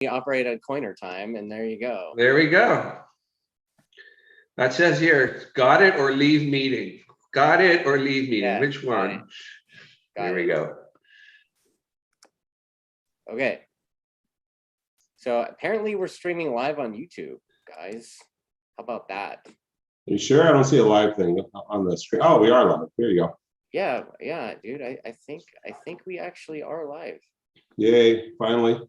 operate at coiner time, and there you go. There we go. That says here, got it or leave meeting. Got it or leave meeting. Yeah, Which one? There we go. Okay. So apparently we're streaming live on YouTube, guys. How about that? Are you sure? I don't see a live thing on the screen. Oh, we are live. Here you go. Yeah, dude. I think we actually are live. Yay! Finally.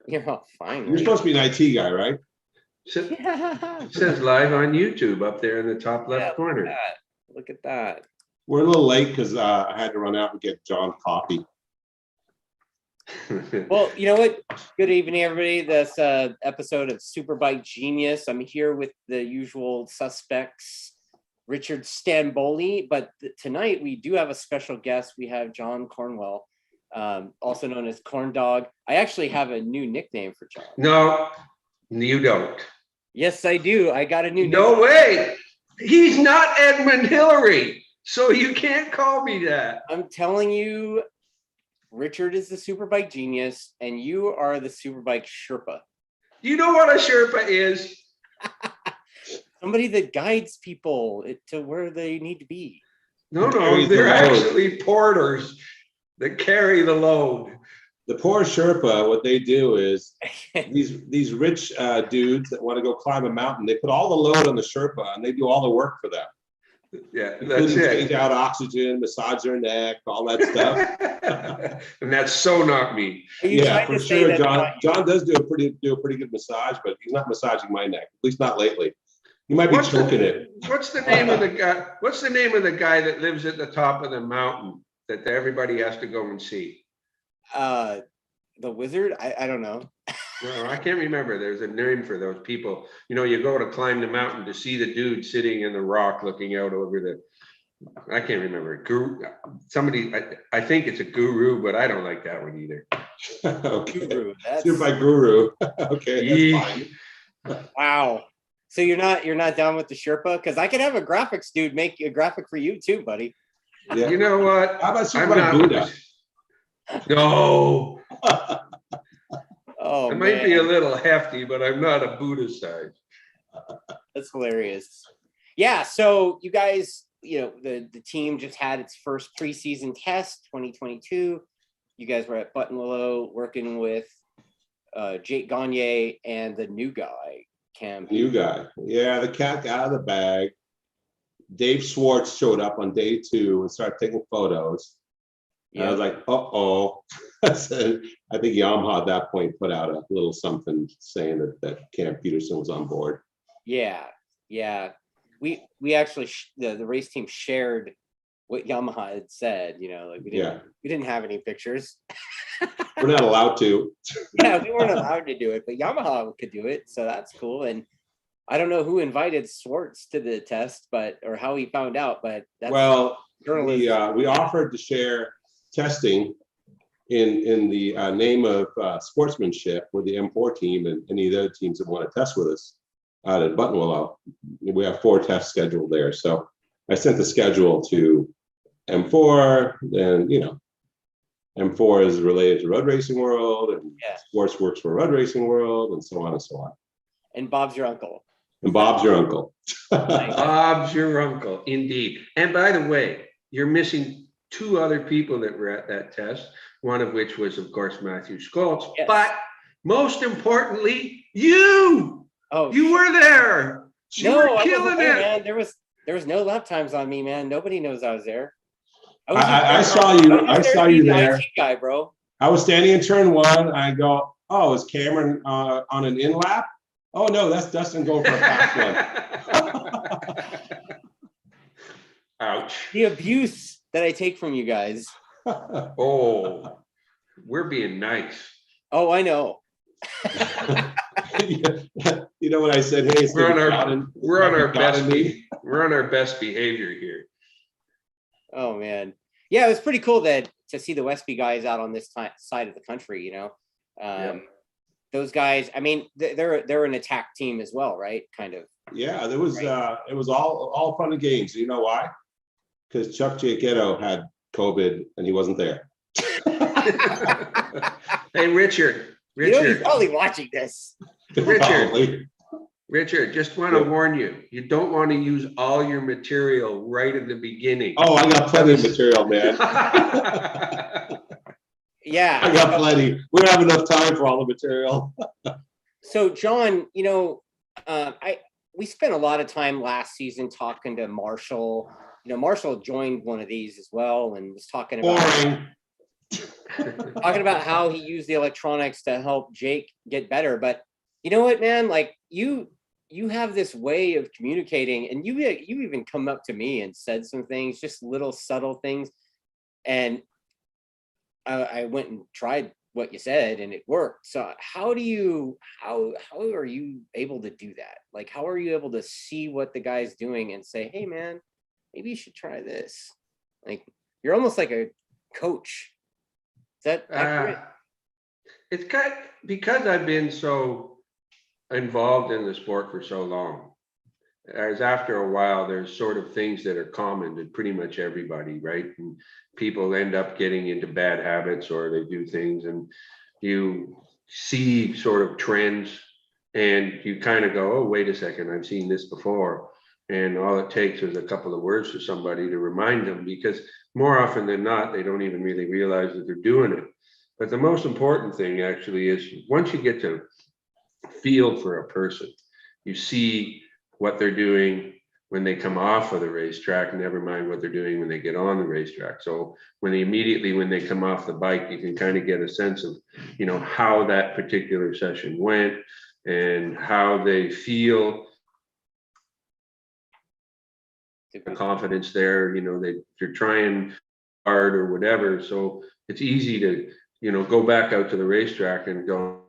Yeah, finally. You're supposed to be an IT guy, right? It says live on YouTube up there in the top left corner. Look at that. We're a little late because I had to run out and get John coffee. Well, you know what? Good evening, everybody. This episode of Superbike Genius. I'm here with the usual suspects, Richard Stanboli, but tonight we do have a special guest. We have John Cornwell, also known as Corn Dog. I actually have a new nickname for John. No, you don't. Yes, I do. I got a new No nickname. way. He's not Edmund Hillary, so you can't call me that. I'm telling you, Richard is the Superbike Genius, and you are the Superbike Sherpa. You know what a Sherpa is? Somebody that guides people to where they need to be. No, they're actually porters that carry the load. The poor Sherpa, what they do is these rich dudes that want to go climb a mountain, they put all the load on the Sherpa and they do all the work for them. Yeah, that's it. Change out oxygen, massage their neck, all that stuff. And that's so not me. Yeah, for sure. John does do a pretty good massage, but he's not massaging my neck, at least not lately. You might be choking it. What's the name of the guy? What's the name of the guy that lives at the top of the mountain that everybody has to go and see? The wizard? I don't know. No, I can't remember. There's a name for those people. You know, you go to climb the mountain to see the dude sitting in the rock looking out over the, I can't remember. Guru, somebody, I think it's a guru, but I don't like that one either. Okay. Guru. Superbike guru. Okay, that's fine. Wow. So you're not down with the Sherpa? Because I could have a graphics dude make a graphic for you too, buddy. Yeah. You know what? How about Superbike Buddha? No. Oh, it might be a little hefty, but I'm not a Buddha size. That's hilarious. Yeah, so you guys, you know, the team just had its first preseason test, 2022. You guys were at Buttonwillow working with Jake Gagne and the new guy, Cam. New guy. Yeah, the cat got out of the bag. Dave Schwartz showed up on day 2 and started taking photos. Yeah. I was like, uh-oh. I said, I think Yamaha at that point put out a little something saying that Cam Peterson was on board. Yeah. We actually the race team shared what Yamaha had said. You know, like we didn't have any pictures. We're not allowed to. Yeah, we weren't allowed to do it, but Yamaha could do it, so that's cool. And I don't know who invited Schwartz to the test, or how he found out, but that's we offered to share testing in the name of sportsmanship with the M4 team and any of the other teams that want to test with us out at Buttonwillow. We have 4 tests scheduled there. So I sent the schedule to M4, and M4 is related to Road Racing World, and Sports works for Road Racing World, and so on and so on. And Bob's your uncle. And Bob's your uncle. Bob's your uncle, indeed. And by the way, you're missing 2 other people that were at that test, one of which was, of course, Matthew Schultz. Yes. But most importantly, you! Oh, you were there. You were killing it. Man. There was no lap times on me, man. Nobody knows I was there. I saw you there. IT guy, bro. I was standing in turn 1. I go, oh, is Cameron on an in lap? Oh no, that's Dustin going for a fast one. Ouch. The abuse that I take from you guys. Oh, we're being nice. Oh, I know. You know what I said? Hey, we're on our best behavior here. Oh man, yeah, it was pretty cool to see the Westby guys out on this side of the country. You know, those guys. I mean, they're an attack team as well, right? Kind of. Yeah, there was it was all fun and games. You know why? Because Chuck Giacchetto had COVID and he wasn't there. Hey, Richard, You know, he's Richard, probably watching this. Richard, just want to warn you, you don't want to use all your material right at the beginning. Oh, I got plenty of material, man. Yeah. I got plenty. We don't have enough time for all the material. So John, you know, we spent a lot of time last season talking to Marshall. You know, Marshall joined one of these as well and was talking about how he used the electronics to help Jake get better. But you know what, man? Like you have this way of communicating, and you even come up to me and said some things, just little subtle things, and I went and tried what you said and it worked. So how are you able to do that? Like, how are you able to see what the guy's doing and say, hey man, maybe you should try this? Like, you're almost like a coach. Is that accurate? It's because I've been so involved in the sport for so long. As after a while, there's sort of things that are common to pretty much everybody, right? And people end up getting into bad habits, or they do things, and you see sort of trends, and you kind of go, oh, wait a second, I've seen this before. And all it takes is a couple of words for somebody to remind them, because more often than not, they don't even really realize that they're doing it. But the most important thing actually is, once you get to feel for a person, you see what they're doing when they come off of the racetrack, never mind what they're doing when they get on the racetrack. So when they come off the bike, you can kind of get a sense of, you know, how that particular session went and how they feel. The confidence there, you know, they're trying hard or whatever. So it's easy to, you know, go back out to the racetrack and go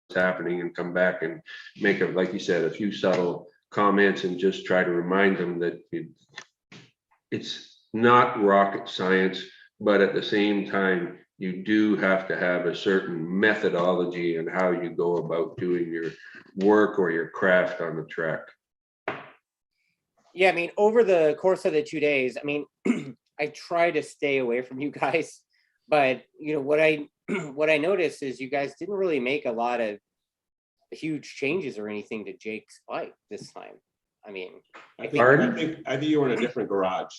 what's happening, and come back and make like you said, a few subtle comments and just try to remind them that it's not rocket science, but at the same time, you do have to have a certain methodology and how you go about doing your work or your craft on the track. Yeah, I mean, over the course of the 2 days, I mean, I try to stay away from you guys, but you know what I noticed is you guys didn't really make a lot of huge changes or anything to Jake's bike this time. I mean, I think you were in a different garage.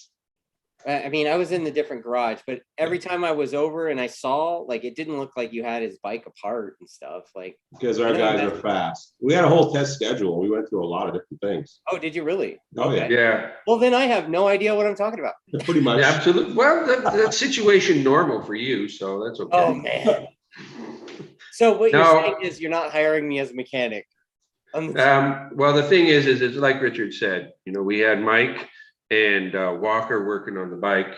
I mean, I was in the different garage, but every time I was over and I saw, like, it didn't look like you had his bike apart and stuff. Like, because our guys are fast. We had a whole test schedule. We went through a lot of different things. Oh, did you really? Oh, okay. Yeah. Well, then I have no idea what I'm talking about. Pretty much. Yeah, absolutely. Well, that situation normal for you, so that's okay. Oh man. So what you're saying is you're not hiring me as a mechanic. Well, the thing is it's like Richard said, you know, we had Mike and Walker working on the bike.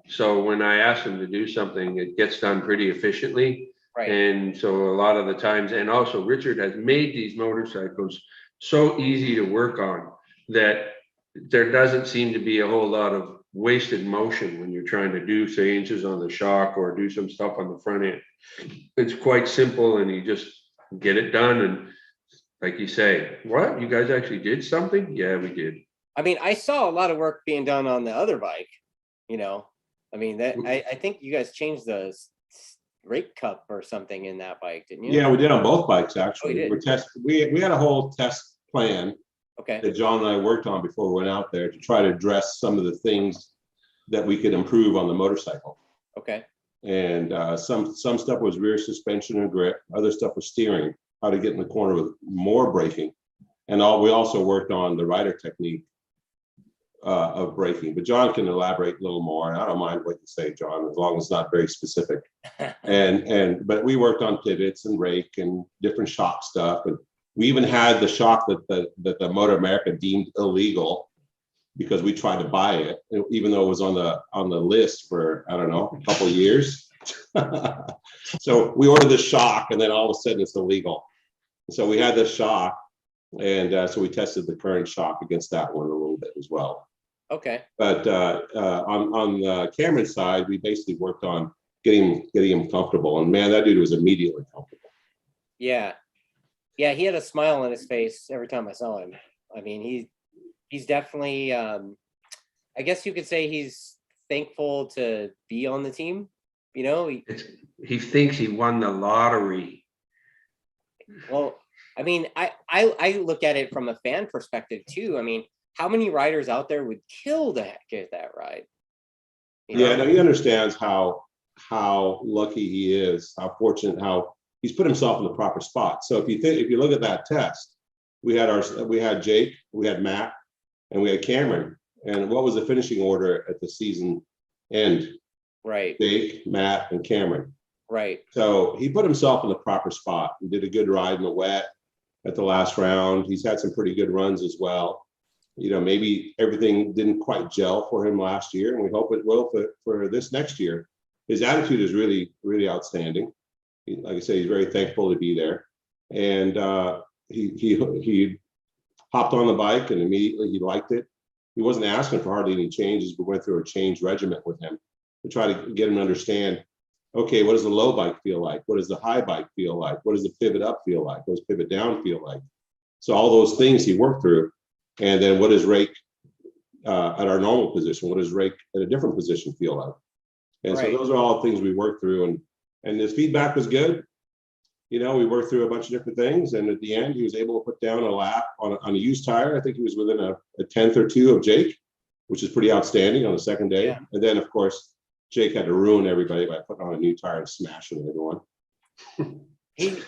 So when I ask them to do something, it gets done pretty efficiently. Right. And so a lot of the times, and also Richard has made these motorcycles so easy to work on that there doesn't seem to be a whole lot of wasted motion when you're trying to do, say, inches on the shock or do some stuff on the front end. It's quite simple, and you just get it done. And like you say, what, you guys actually did something? Yeah, we did. I mean, I saw a lot of work being done on the other bike, you know. I mean, that I think you guys changed the rake cup or something in that bike, didn't you? Yeah, we did on both bikes actually. Oh, we had a whole test plan that John and I worked on before we went out there to try to address some of the things that we could improve on the motorcycle. Okay. And some stuff was rear suspension and grip. Other stuff was steering, how to get in the corner with more braking. And we also worked on the rider technique of braking. But John can elaborate a little more. And I don't mind what you say, John, as long as it's not very specific. But we worked on pivots and rake and different shock stuff. And we even had the shock that the Motor America deemed illegal, because we tried to buy it, even though it was on the list for, I don't know, a couple of years. So we ordered the shock, and then all of a sudden it's illegal. So we had this shock, and so we tested the current shock against that one a little bit as well. Okay. But on the Cameron side, we basically worked on getting him comfortable, and man, that dude was immediately comfortable. Yeah, he had a smile on his face every time I saw him. I mean, he's definitely, I guess you could say he's thankful to be on the team, You know, He thinks he won the lottery. well, I mean, I look at it from a fan perspective too. I mean, how many riders out there would kill to get that ride? You know? Yeah, no, he understands how lucky he is, how fortunate, how he's put himself in the proper spot. So if you look at that test, we had Jake, we had Matt, and we had Cameron. And what was the finishing order at the season end? Right. Jake, Matt, and Cameron. Right. So he put himself in the proper spot. He did a good ride in the wet at the last round. He's had some pretty good runs as well. You know, maybe everything didn't quite gel for him last year, and we hope it will for this next year. His attitude is really, really outstanding. Like I say, he's very thankful to be there. And he hopped on the bike and immediately he liked it. He wasn't asking for hardly any changes. We went through a change regimen with him to try to get him to understand, okay, what does the low bike feel like? What does the high bike feel like? What does the pivot up feel like? What does pivot down feel like? So all those things he worked through. And then what does rake at our normal position? What does rake at a different position feel like? And so those are all things we worked through, and his feedback was good. You know, we worked through a bunch of different things, and at the end, he was able to put down a lap on a used tire. I think he was within a tenth or two of Jake, which is pretty outstanding on the second day. Yeah. And then, of course, Jake had to ruin everybody by putting on a new tire and smashing everyone. It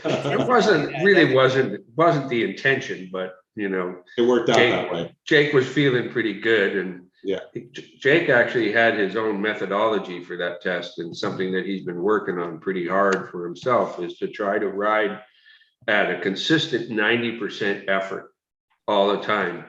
wasn't the intention, but you know, it worked out that way. Jake was feeling pretty good, and yeah, Jake actually had his own methodology for that test, and something that he's been working on pretty hard for himself is to try to ride at a consistent 90% effort all the time.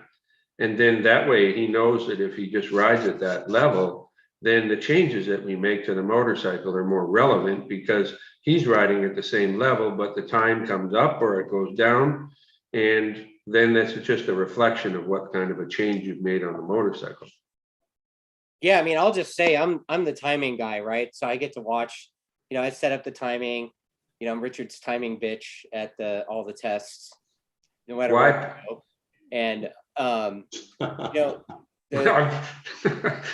And then that way he knows that if he just rides at that level, then the changes that we make to the motorcycle are more relevant because he's riding at the same level, but the time comes up or it goes down. And then that's just a reflection of what kind of a change you've made on the motorcycle. Yeah, I mean, I'll just say I'm the timing guy, right? So I get to watch, you know, I set up the timing, you know, I'm Richard's timing bitch at all the tests, no matter what. And you know,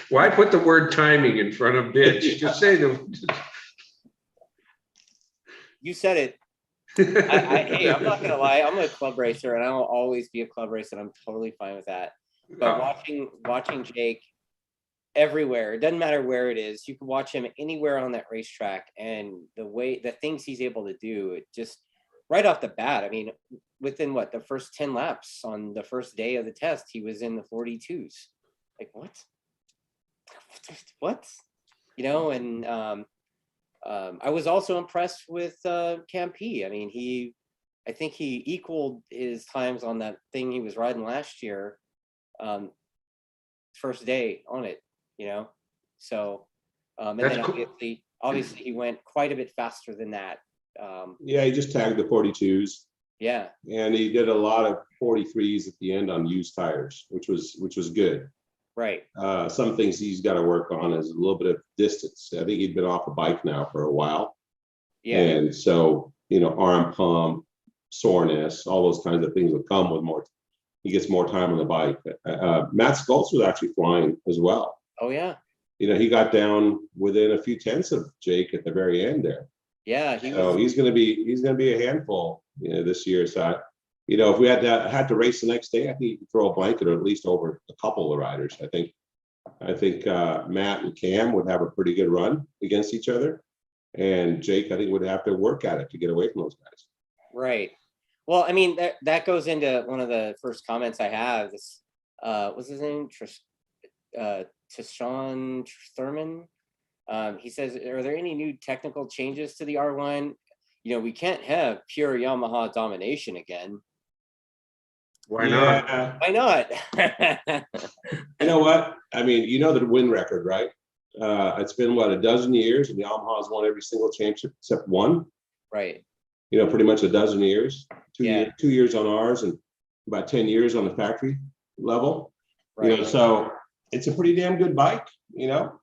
why put the word timing in front of bitch? Just say you said it. Hey, I'm not gonna lie, I'm a club racer and I'll always be a club racer and I'm totally fine with that. But watching Jake everywhere, it doesn't matter where it is, you can watch him anywhere on that racetrack, and the things he's able to do, it just right off the bat, I mean, within the first 10 laps on the first day of the test, he was in the 42s. Like what? You know, and I was also impressed with Cam P. I mean, I think he equaled his times on that thing he was riding last year, first day on it, you know. So, and then obviously he went quite a bit faster than that. Yeah, he just tagged the 42s. Yeah, and he did a lot of 43s at the end on used tires, which was good. Right. Some things he's got to work on is a little bit of distance. I think he'd been off a bike now for a while. Yeah. And so, you know, arm pump, soreness, all those kinds of things will come with more. He gets more time on the bike. Matt Schultz was actually flying as well. Oh yeah. You know, he got down within a few tenths of Jake at the very end there. Yeah. He's going to be a handful, you know, this year. So, you know, if we had to race the next day, I think you could throw a blanket or at least over a couple of riders. I think Matt and Cam would have a pretty good run against each other, and Jake, I think, would have to work at it to get away from those guys. Right. Well, I mean, that goes into one of the first comments I have. This what's his name? Tishon Thurman. He says, "Are there any new technical changes to the R1? You know, we can't have pure Yamaha domination again." Why not? Why not? You know what? I mean, you know the win record, right? It's been a dozen years, and Yamaha's won every single championship except one. Right. You know, pretty much a dozen years. 2 years on ours, and about 10 years on the factory level. Right. You know, so it's a pretty damn good bike. You know,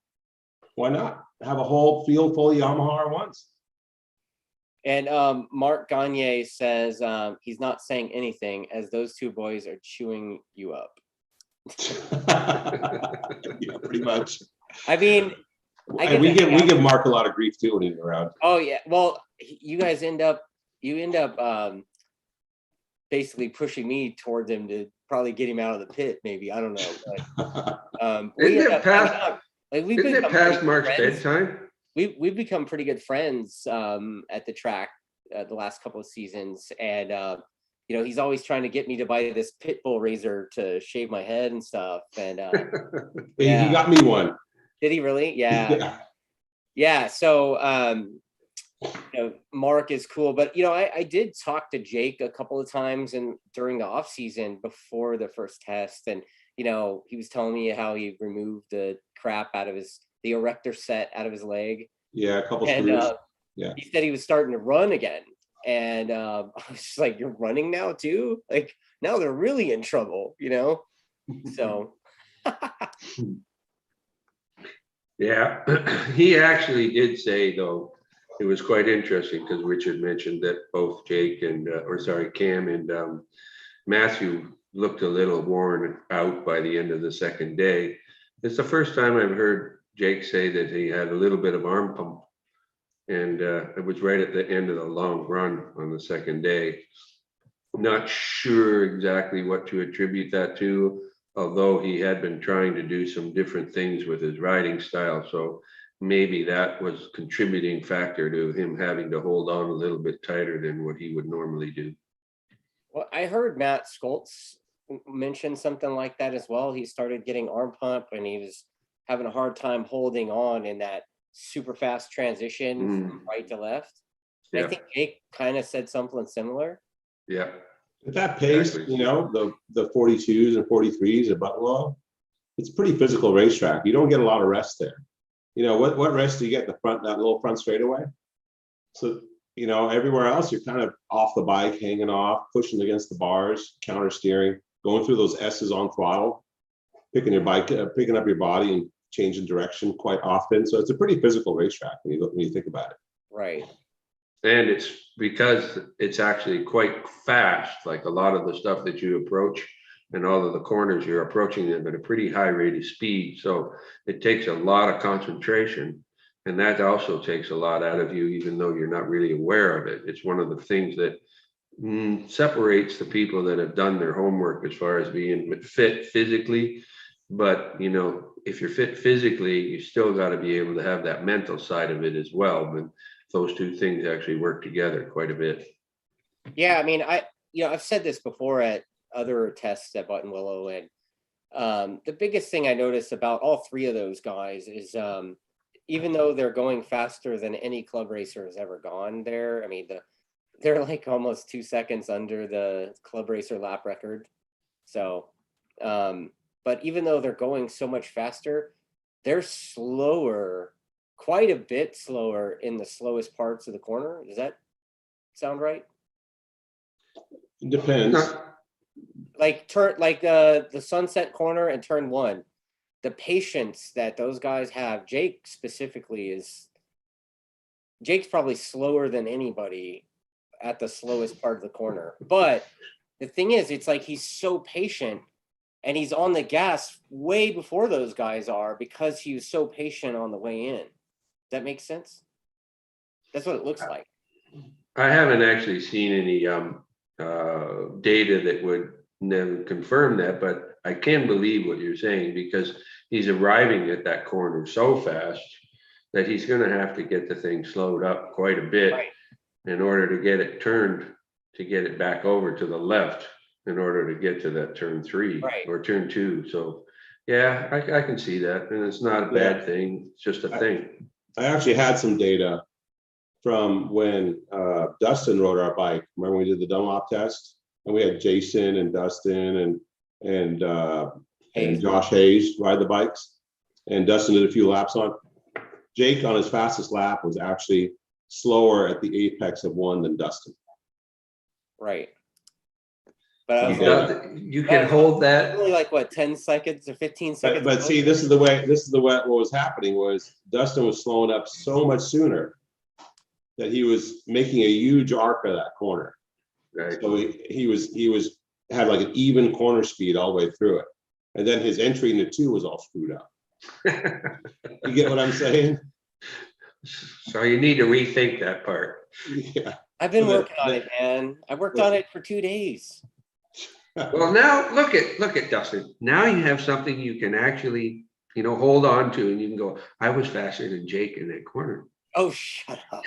why not have a whole field full of Yamaha R1s? And Mark Gagne says he's not saying anything as those two boys are chewing you up. Yeah, pretty much. I mean, I And get we give Mark a lot of grief too when he's around. Oh yeah. Well, you guys end up basically pushing me towards him to probably get him out of the pit. Maybe, I don't know. But, we Isn't end it up hanging past, out. Like we've isn't it become pretty past good Mark's friends. bedtime? We've become pretty good friends at the track the last couple of seasons, and you know, he's always trying to get me to buy this pit bull razor to shave my head and stuff. And He yeah. got me one. Did he really? Yeah. Yeah. Yeah. So you know, Mark is cool, but you know, I did talk to Jake a couple of times and during the off season before the first test, and you know, he was telling me how he removed the crap out of the erector set out of his leg. Yeah, a couple And screws. Yeah. he said he was starting to run again, and I was just like, "You're running now too? Like now they're really in trouble, you know?" So. Yeah, he actually did say, though, it was quite interesting because Richard mentioned that both Jake and, Cam and Matthew looked a little worn out by the end of the second day. It's the first time I've heard Jake say that he had a little bit of arm pump. And it was right at the end of the long run on the second day. Not sure exactly what to attribute that to, although he had been trying to do some different things with his riding style. So maybe that was a contributing factor to him having to hold on a little bit tighter than what he would normally do. Well, I heard Matt Schultz mention something like that as well. He started getting arm pump and he was having a hard time holding on in that super fast transition from right to left. Yeah. I think Jake kind of said something similar. Yeah. At that pace, you know, the 42s and 43s at Buttonwell, it's a pretty physical racetrack. You don't get a lot of rest there. You know, what rest do you get in the front, that little front straightaway? So, you know, everywhere else, you're kind of off the bike, hanging off, pushing against the bars, counter steering, going through those S's on throttle, picking your bike, picking up your body and changing direction quite often. So it's a pretty physical racetrack when you think about it. Right. And it's because it's actually quite fast, like a lot of the stuff that you approach and all of the corners, you're approaching them at a pretty high rate of speed. So it takes a lot of concentration. And that also takes a lot out of you, even though you're not really aware of it. It's one of the things that separates the people that have done their homework as far as being fit physically. But, you know, if you're fit physically, you still got to be able to have that mental side of it as well. But those two things actually work together quite a bit. Yeah, I mean, I've said this before at other tests at Button Willow, and the biggest thing I noticed about all three of those guys is even though they're going faster than any club racer has ever gone there, I mean, they're like almost 2 seconds under the club racer lap record. So, but even though they're going so much faster, they're slower, quite a bit slower in the slowest parts of the corner. Does that sound right? It depends. Like the Sunset corner and turn one, the patience that those guys have. Jake specifically Jake's probably slower than anybody at the slowest part of the corner. But the thing is, it's like he's so patient and he's on the gas way before those guys are because he was so patient on the way in. Does that make sense? That's what it looks like. I haven't actually seen any data that would never confirm that, but I can believe what you're saying because he's arriving at that corner so fast that he's going to have to get the thing slowed up quite a bit in order to get it turned, to get it back over to the left in order to get to that turn 3 or turn 2. So yeah, I can see that. And it's not a bad thing. It's just a thing. I actually had some data from when Dustin rode our bike. Remember when we did the Dunlop test? And we had Jason and Dustin and Josh Hayes ride the bikes. And Dustin did a few laps on. Jake on his fastest lap was actually slower at the apex of one than Dustin. Right. But you can hold that. Only like what, 10 seconds or 15 seconds. But see, this is the way what was happening was Dustin was slowing up so much sooner that he was making a huge arc of that corner. Right. So he had like an even corner speed all the way through it. And then his entry into 2 was all screwed up. You get what I'm saying? So you need to rethink that part. Yeah. I've been So working on it, man. I worked on it for 2 days. Well, now look at Dustin. Now you have something you can actually, hold on to, and you can go, I was faster than Jake in that corner. Oh, shut up.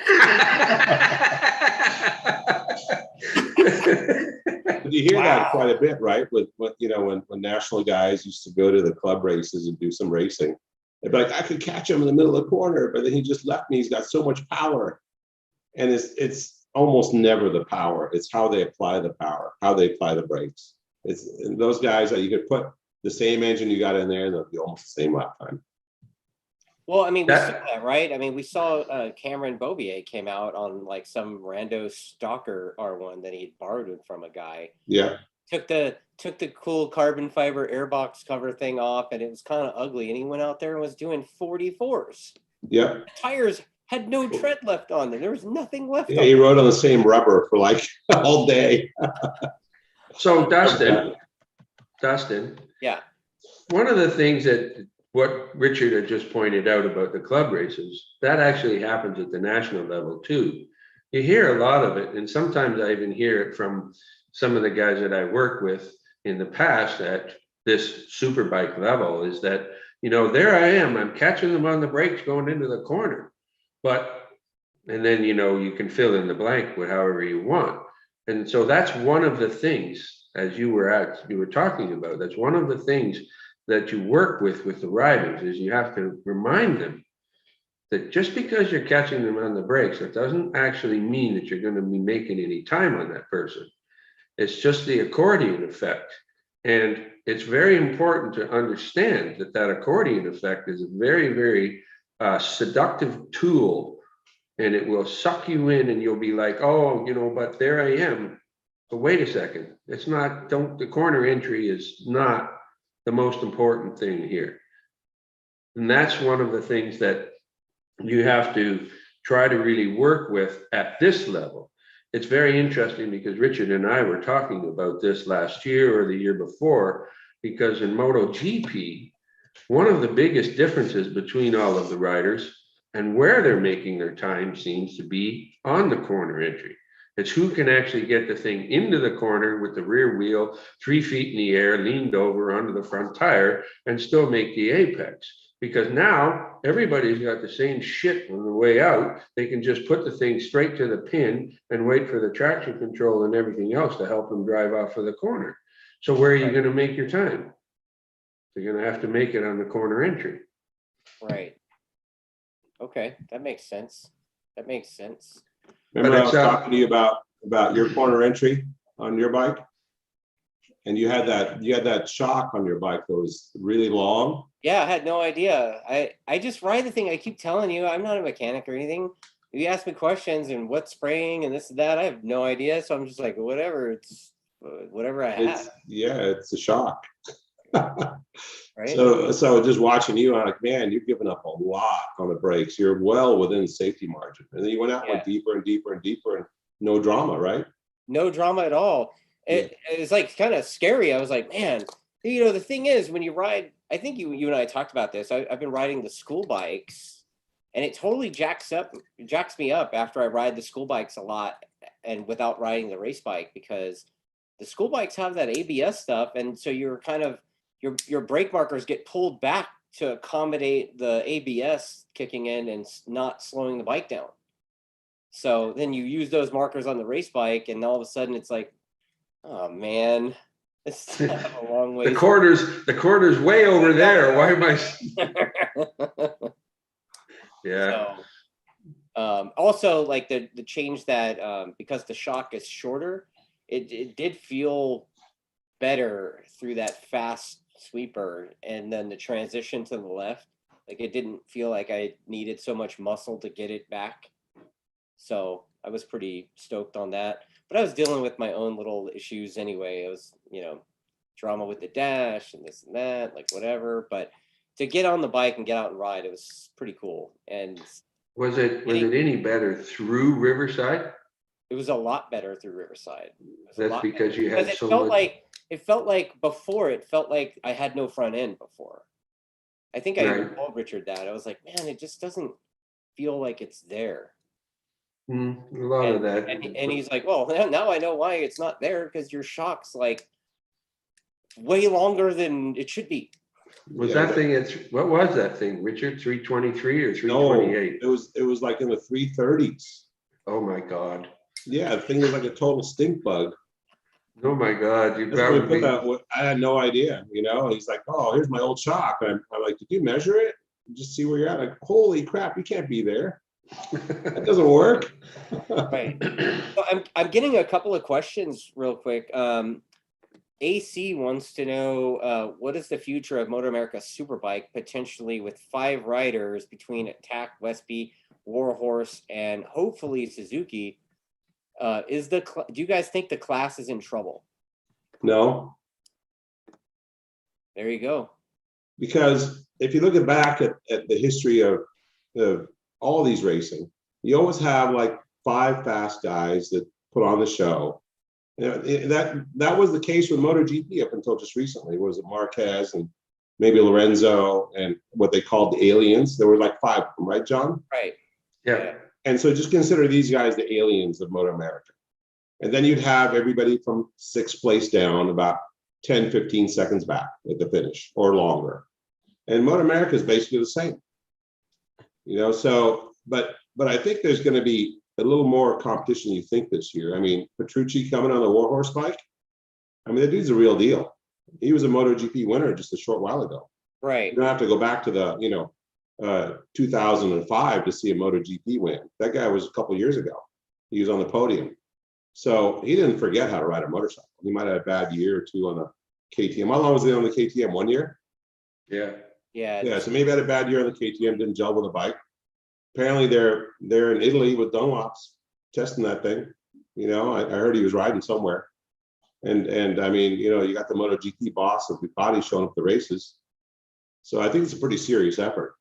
You hear Wow. that quite a bit, right? With when national guys used to go to the club races and do some racing, they'd be like, I could catch him in the middle of the corner, but then he just left me. He's got so much power. And it's almost never the power. It's how they apply the power, how they apply the brakes. It's those guys that you could put the same engine you got in there, and they'll be almost the same lap time. Well, I mean, we saw that, right? I mean, we saw Cameron Bobier came out on like some rando stalker R1 that he had borrowed from a guy. Yeah. Took the cool carbon fiber airbox cover thing off, and it was kind of ugly. And he went out there and was doing 44s. Yeah. The tires had no tread left on them. There was nothing left. Yeah, he rode on the same rubber for like all day. So Dustin, yeah, one of the things that what Richard had just pointed out about the club races, that actually happens at the national level too. You hear a lot of it, and sometimes I even hear it from some of the guys that I work with in the past at this Superbike level, is that, there I am, I'm catching them on the brakes going into the corner. And then, you can fill in the blank with however you want. And so that's one of the things, as you were talking about, that's one of the things that you work with the riders, is you have to remind them that just because you're catching them on the brakes, that doesn't actually mean that you're going to be making any time on that person. It's just the accordion effect. And it's very important to understand that accordion effect is a very, very seductive tool, and it will suck you in, and you'll be like, oh, but there I am. But wait a second, the corner entry is not the most important thing here. And that's one of the things that you have to try to really work with at this level. It's very interesting because Richard and I were talking about this last year or the year before, because in MotoGP, one of the biggest differences between all of the riders and where they're making their time seems to be on the corner entry. It's who can actually get the thing into the corner with the rear wheel 3 feet in the air, leaned over onto the front tire, and still make the apex. Because now everybody's got the same shit on the way out. They can just put the thing straight to the pin and wait for the traction control and everything else to help them drive off of the corner. So where are you going to make your time? You're going to have to make it on the corner entry. Right. Okay, that makes sense. Remember I was talking to you about your corner entry on your bike? And you had that shock on your bike that was really long. Yeah, I had no idea. I just ride the thing. I keep telling you, I'm not a mechanic or anything. If you ask me questions and what spraying and this and that, I have no idea. So I'm just like, whatever. It's whatever I have. It's a shock. Right. So just watching you, I'm like, man, you're giving up a lot on the brakes. You're well within safety margin. And then you went out, went deeper and deeper and deeper, and no drama, right? No drama at all. It's like kind of scary. I was like, man, the thing is, when you ride, I think you and I talked about this. I've been riding the school bikes, and it totally jacks me up after I ride the school bikes a lot and without riding the race bike, because the school bikes have that ABS stuff, and so you're kind of your brake markers get pulled back to accommodate the ABS kicking in and not slowing the bike down. So then you use those markers on the race bike, and all of a sudden it's like, oh man, it's a long way. The corner's way over there. Why am I? Yeah. So, also, like the change that because the shock is shorter, it did feel better through that fast sweeper, and then the transition to the left, like it didn't feel like I needed so much muscle to get it back. So I was pretty stoked on that. But I was dealing with my own little issues anyway. It was, drama with the dash and this and that, like whatever. But to get on the bike and get out and ride, it was pretty cool. And was it any better through Riverside? It was a lot better through Riverside. That's because you had so much. It felt like before, it felt like I had no front end before. I think I Right. told Richard that. I was like, man, it just doesn't feel like it's there. A lot of that. And he's like, well, now I know why it's not there, because your shock's like way longer than it should be. Was Yeah, that thing, what was that thing, Richard? 323 or No, 328? it was like in the 330s. Oh my God. Yeah, the thing was like a total stink bug. Oh my God. You That's when we probably, put that. I had no idea, you know. He's like, "Oh, here's my old shock." I'm like, "Did you measure it? Just see where you're at." Like, holy crap, you can't be there. That doesn't work. Right. So I'm getting a couple of questions real quick. AC wants to know what is the future of Motor America Superbike, potentially with 5 riders between Attack, Westby, Warhorse, and hopefully Suzuki. Do you guys think the class is in trouble? No, There you go. because if you look back at the history of all these racing, you always have like 5 fast guys that put on the show. You know, that was the case with MotoGP up until just recently. Was it Marquez and maybe Lorenzo and what they called the aliens? There were like 5 of them, right, John? Right. yeah. And so just consider these guys the aliens of Motor America. And then you'd have everybody from 6th place down about 10, 15 seconds back at the finish or longer. And Motor America is basically the same. You know, so, but I think there's going to be a little more competition than you think this year. I mean, Petrucci coming on the Warhorse bike. I mean, that dude's a real deal. He was a MotoGP winner just a short while ago. Right. You don't have to go back to the, 2005 to see a MotoGP win. That guy was a couple years ago. He was on the podium. So he didn't forget how to ride a motorcycle. He might have had a bad year or 2 on the KTM. How long was he on the KTM? 1 year? Yeah. Yeah, so maybe had a bad year on the KTM, didn't gel with the bike. Apparently they're in Italy with Dunlops testing that thing. You know, I heard he was riding somewhere. And I mean, you got the MotoGP boss of Ducati showing up the races. So I think it's a pretty serious effort.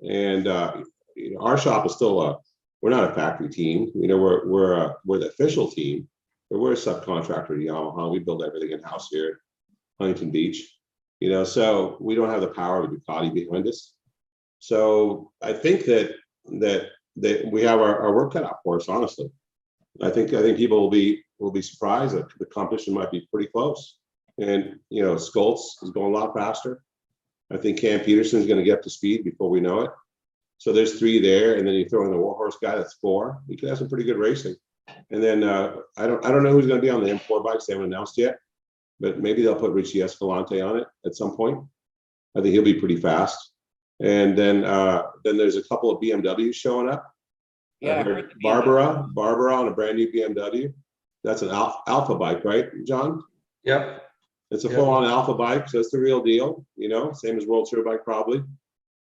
And our shop is still we're not a factory team. We're the official team, but we're a subcontractor to Yamaha. We build everything in house here at Huntington Beach. So we don't have the power of Ducati behind us. So I think that we have our work cut out for us. Honestly, I think people will be surprised that the competition might be pretty close. And Skoltz is going a lot faster. I think Cam Peterson is going to get up to speed before we know it. So there's 3 there, and then you throw in the Warhorse guy, that's 4. We could have some pretty good racing. And then I don't know who's going to be on the M4 bikes. They haven't announced yet, but maybe they'll put Richie Escalante on it at some point. I think he'll be pretty fast. And then there's a couple of BMWs showing up. Yeah, I heard Barbara on a brand new BMW. That's an alpha bike, right, John? Yep. It's a full-on alpha bike, so it's the real deal. Same as World Superbike probably.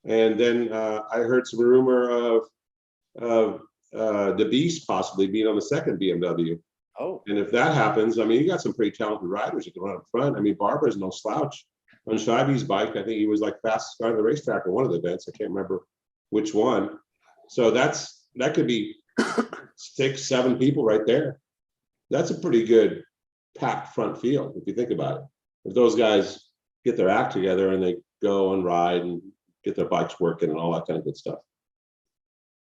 And then I heard some rumor of the Beast possibly being on the second BMW. Oh. And if that happens, I mean, you got some pretty talented riders that can run up front. I mean, Barbara's no slouch. On Shivy's bike, I think he was like fastest guy on the racetrack in one of the events. I can't remember which one. So that could be 6, 7 people right there. That's a pretty good packed front field if you think about it. If those guys get their act together and they go and ride and get their bikes working and all that kind of good stuff.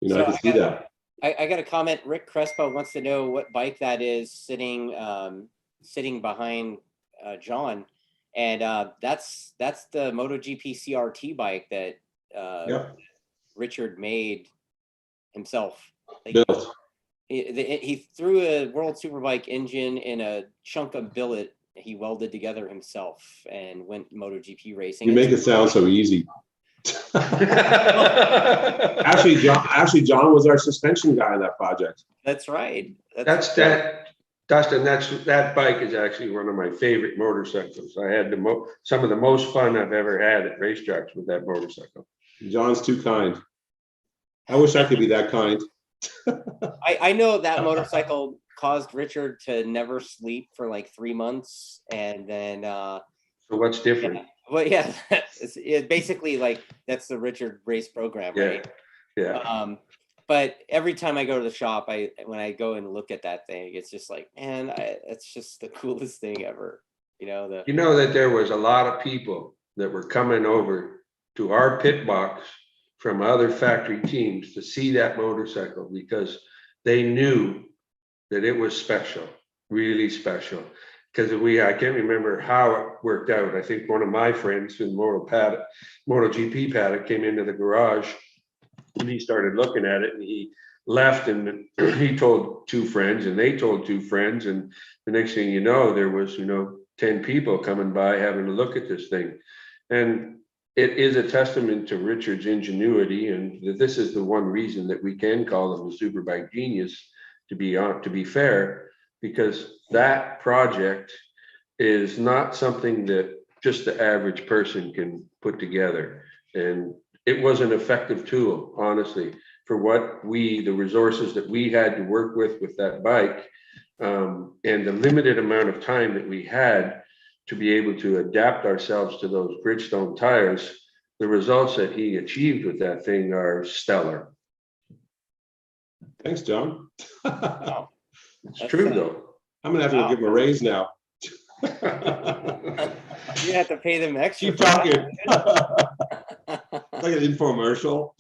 I can see that. I got a comment. Rick Crespo wants to know what bike that is sitting behind John, and that's the MotoGP CRT bike that Richard made himself. Built. He threw a World Superbike engine in a chunk of billet he welded together himself and went MotoGP racing. You make it sound so easy. Actually, John was our suspension guy in that project. That's right. Dustin, that bike is actually one of my favorite motorcycles. I had some of the most fun I've ever had at racetracks with that motorcycle. John's too kind. I wish I could be that kind. I know that motorcycle caused Richard to never sleep for like 3 months, and then so what's different? Well, yeah, it's basically like that's the Richard race program, right? Yeah. But every time I go to the shop, when I go and look at that thing, it's just like, man, it's just the coolest thing ever. You know that there was a lot of people that were coming over to our pit box from other factory teams to see that motorcycle because they knew that it was special, really special. Because I can't remember how it worked out. I think one of my friends in MotoGP paddock came into the garage and he started looking at it and he left and he told two friends and they told two friends. And the next thing you know, there was, 10 people coming by having a look at this thing. And it is a testament to Richard's ingenuity. And this is the one reason that we can call him a Superbike genius, to be fair, because that project is not something that just the average person can put together. And it was an effective tool, honestly, for what the resources that we had to work with that bike, and the limited amount of time that we had to be able to adapt ourselves to those Bridgestone tires. The results that he achieved with that thing are stellar. Thanks, John. Wow. It's true, though. I'm gonna have to give him a raise now. You have to pay them extra. Keep talking. Like an infomercial.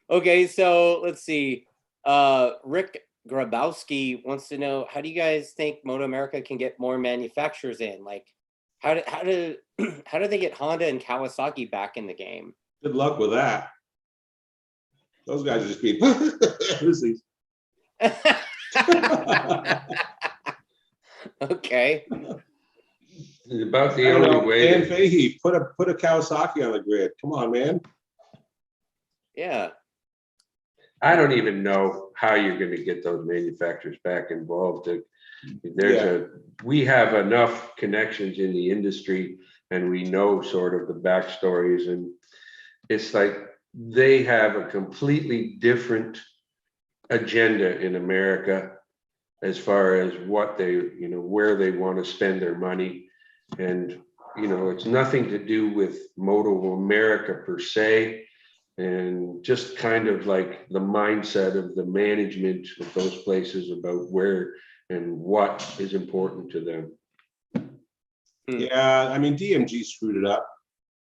Okay, so let's see. Rick Grabowski wants to know, how do you guys think Moto America can get more manufacturers in? Like, how do they get Honda and Kawasaki back in the game? Good luck with that. Those guys are just being Okay. It's about the only way. Dan Fahey, put a Kawasaki on the grid. Come on, man. Yeah. I don't even know how you're going to get those manufacturers back involved. We have enough connections in the industry and we know sort of the backstories, and it's like they have a completely different agenda in America as far as what they, where they want to spend their money. And, it's nothing to do with Moto America per se, and just kind of like the mindset of the management of those places about where and what is important to them. Yeah, I mean, DMG screwed it up.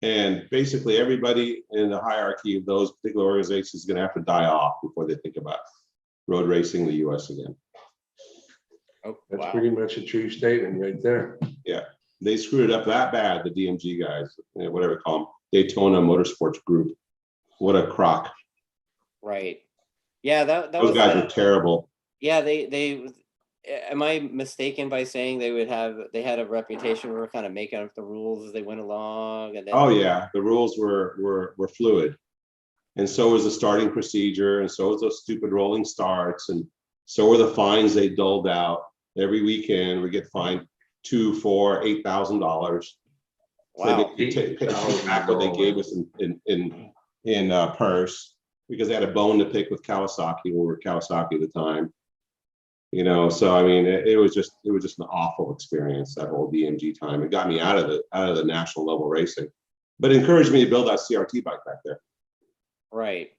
And basically everybody in the hierarchy of those particular organizations is going to have to die off before they think about road racing in the US again. Oh, That's wow. pretty much a true statement right there. Yeah, they screwed it up that bad, the DMG guys, whatever they call them, Daytona Motorsports Group. What a crock. Right. Yeah, those guys were terrible. Yeah, they am I mistaken by saying they had a reputation for kind of making up the rules as they went along? And then, oh yeah, the rules were fluid, and so was the starting procedure, and so was those stupid rolling starts, and so were the fines they doled out every weekend. We get fined $2,000, $4,000, $8,000. wow. So they take back what they gave us in purse, because they had a bone to pick with Kawasaki when we were Kawasaki at the time. So I mean, it was just an awful experience, that whole DMG time. It got me out of the national level racing, but it encouraged me to build that CRT bike back there. Right.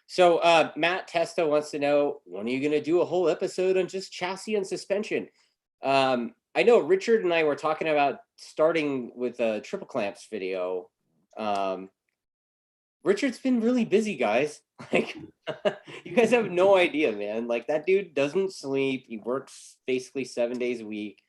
So Matt Testa wants to know, when are you going to do a whole episode on just chassis and suspension? I know Richard and I were talking about starting with a triple clamps video. Richard's been really busy, guys. Like, you guys have no idea, man. Like, that dude doesn't sleep. He works basically 7 days a week.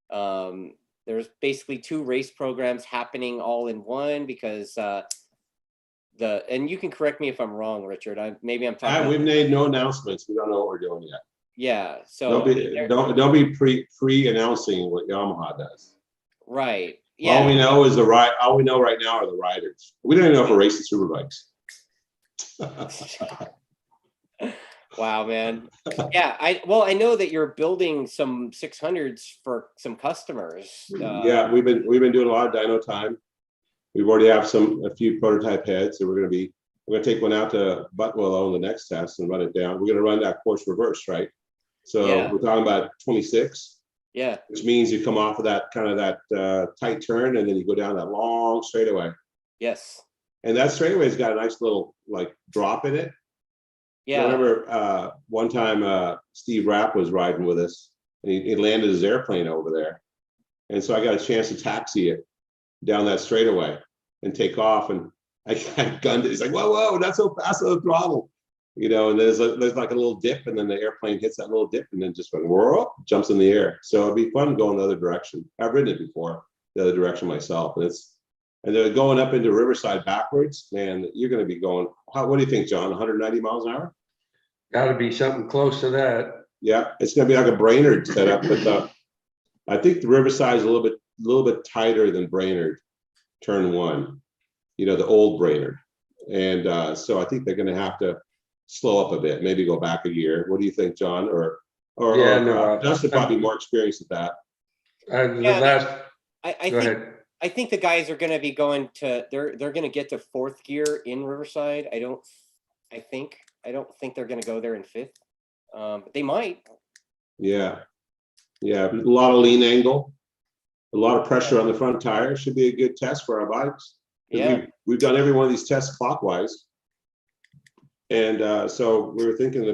There's basically 2 race programs happening all in one, because and you can correct me if I'm wrong, Richard. Maybe I'm talking. We've made no announcements. We don't know what we're doing yet. Yeah. So don't be pre-announcing what Yamaha does. Right. Yeah. All we know is all we know right now are the riders. We don't even know if we're racing Superbikes. Wow, man. Yeah, I know that you're building some 600s for some customers. Yeah, we've been doing a lot of dyno time. We've already have a few prototype heads, so we're gonna take one out to Butwillow on the next test and run it down. We're gonna run that course reverse, right? So Yeah. We're talking about 26. Yeah. Which means you come off of that kind of that tight turn, and then you go down that long straightaway. Yes. And that straightaway's got a nice little like drop in it. Yeah. I remember one time Steve Rapp was riding with us, and he landed his airplane over there, and so I got a chance to taxi it down that straightaway and take off. And I gunned it. It's like, whoa, not so fast on the throttle. You know, and there's like a little dip, and then the airplane hits that little dip and then just went, whoa, jumps in the air. So it'd be fun going the other direction. I've ridden it before, the other direction myself. And they're going up into Riverside backwards, man, you're going to be going, what do you think, John, 190 miles an hour? Got to be something close to that. Yeah, it's going to be like a Brainerd setup, but I think the Riverside is a little bit tighter than Brainerd, turn one, you know, the old Brainerd. And so I think they're going to have to slow up a bit, maybe go back a year. What do you think, John? Justin probably more experienced at that. I think the guys are going to be going to, they're going to get to fourth gear in Riverside. I don't think they're going to go there in fifth. But they might. Yeah, a lot of lean angle, a lot of pressure on the front tire. Should be a good test for our bikes. Yeah, we've done every one of these tests clockwise. And so we were thinking at the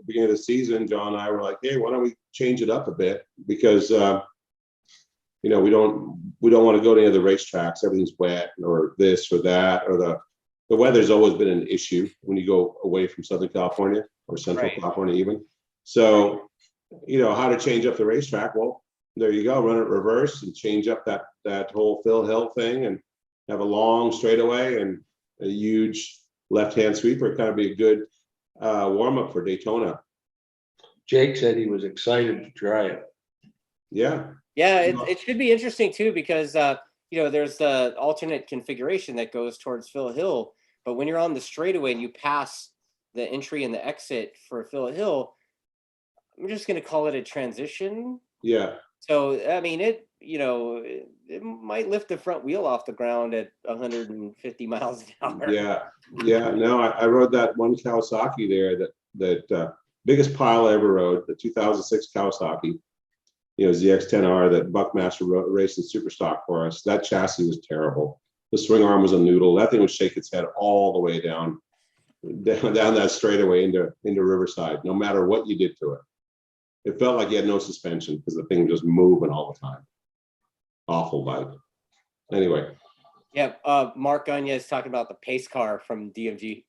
beginning of the season, John and I were like, hey, why don't we change it up a bit? Because you know, we don't want to go to any of the racetracks. Everything's wet or this or that, or the weather's always been an issue when you go away from Southern California or Central California even. So, you know, how to change up the racetrack? Well, there you go, run it reverse and change up that whole Phil Hill thing and have a long straightaway and a huge left-hand sweeper. Kind of be a good warm-up for Daytona. Jake said he was excited to try it. Yeah, it should be interesting too, because you know, there's the alternate configuration that goes towards Phil Hill, but when you're on the straightaway and you pass the entry and the exit for Phil Hill, I'm just going to call it a transition. Yeah. So I mean, it might lift the front wheel off the ground at 150 miles an hour. Yeah. No, I rode that one Kawasaki there, that biggest pile I ever rode, the 2006 Kawasaki. You know, ZX-10R that Buckmaster raced in Superstock for us. That chassis was terrible. The swing arm was a noodle. That thing would shake its head all the way down that straightaway into Riverside, no matter what you did to it. It felt like you had no suspension because the thing was just moving all the time. Awful bike. Anyway. Yeah, Mark Gagne is talking about the pace car from DMG.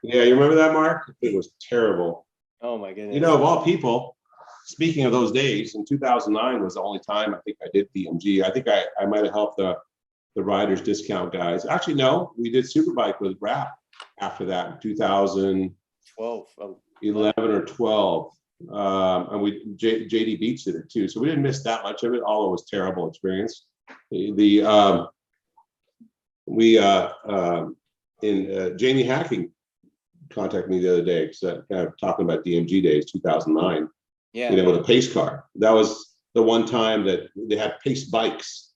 Yeah, you remember that, Mark? It was terrible. Oh my goodness. You know, of all people, speaking of those days, in 2009 was the only time I think I did DMG. I think I might have helped the Riders Discount guys. Actually, no, we did Superbike with Rap after that in 2012, 11 or 12. And JD Beach did it too. So we didn't miss that much of it, although it was a terrible experience. Jamie Hacking contacted me the other day, kind of talking about DMG days, 2009. Yeah. You know, with a pace car. That was the one time that they had pace bikes.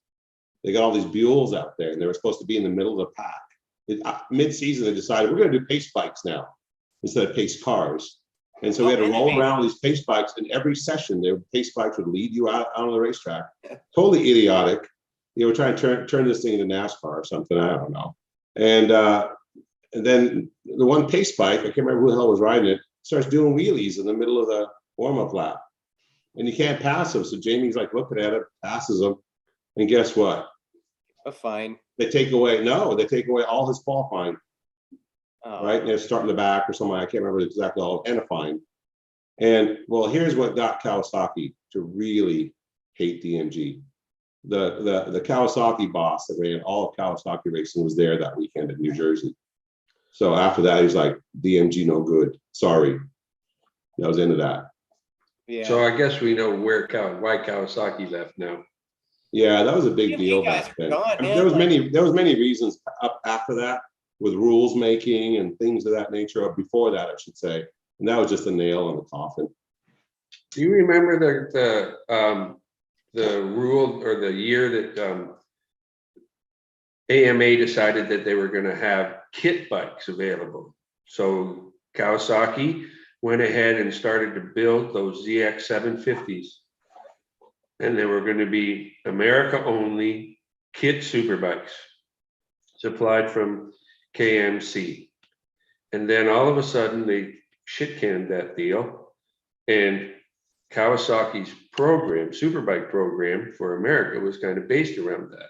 They got all these Buells out there, and they were supposed to be in the middle of the pack. Mid-season, they decided we're going to do pace bikes now instead of pace cars. And so we had to roll around these pace bikes, and every session, the pace bikes would lead you out on the racetrack. Totally idiotic. You know, we're trying to turn this thing into NASCAR or something. I don't know. And then the one pace bike, I can't remember who the hell was riding it, starts doing wheelies in the middle of the warm-up lap, and you can't pass them. So Jamie's like looking at it, passes them, and guess what? A fine. They take away all his qualifying. Oh. Right, and they're starting the back or something. I can't remember exactly all, and a fine. And well, here's what got Kawasaki to really hate DMG. The Kawasaki boss that ran all of Kawasaki racing was there that weekend in New Jersey. So after that, he's like, DMG no good. Sorry. That was into that. Yeah. So I guess we know why Kawasaki left now. Yeah, that was a big deal back then. There was many reasons up after that, with rules making and things of that nature, or before that, I should say. And that was just a nail in the coffin. Do you remember the rule or the year that AMA decided that they were going to have kit bikes available? So Kawasaki went ahead and started to build those ZX 750s. And they were going to be America only kit superbikes supplied from KMC. And then all of a sudden they shit canned that deal, and Kawasaki's program, Superbike program for America, was kind of based around that.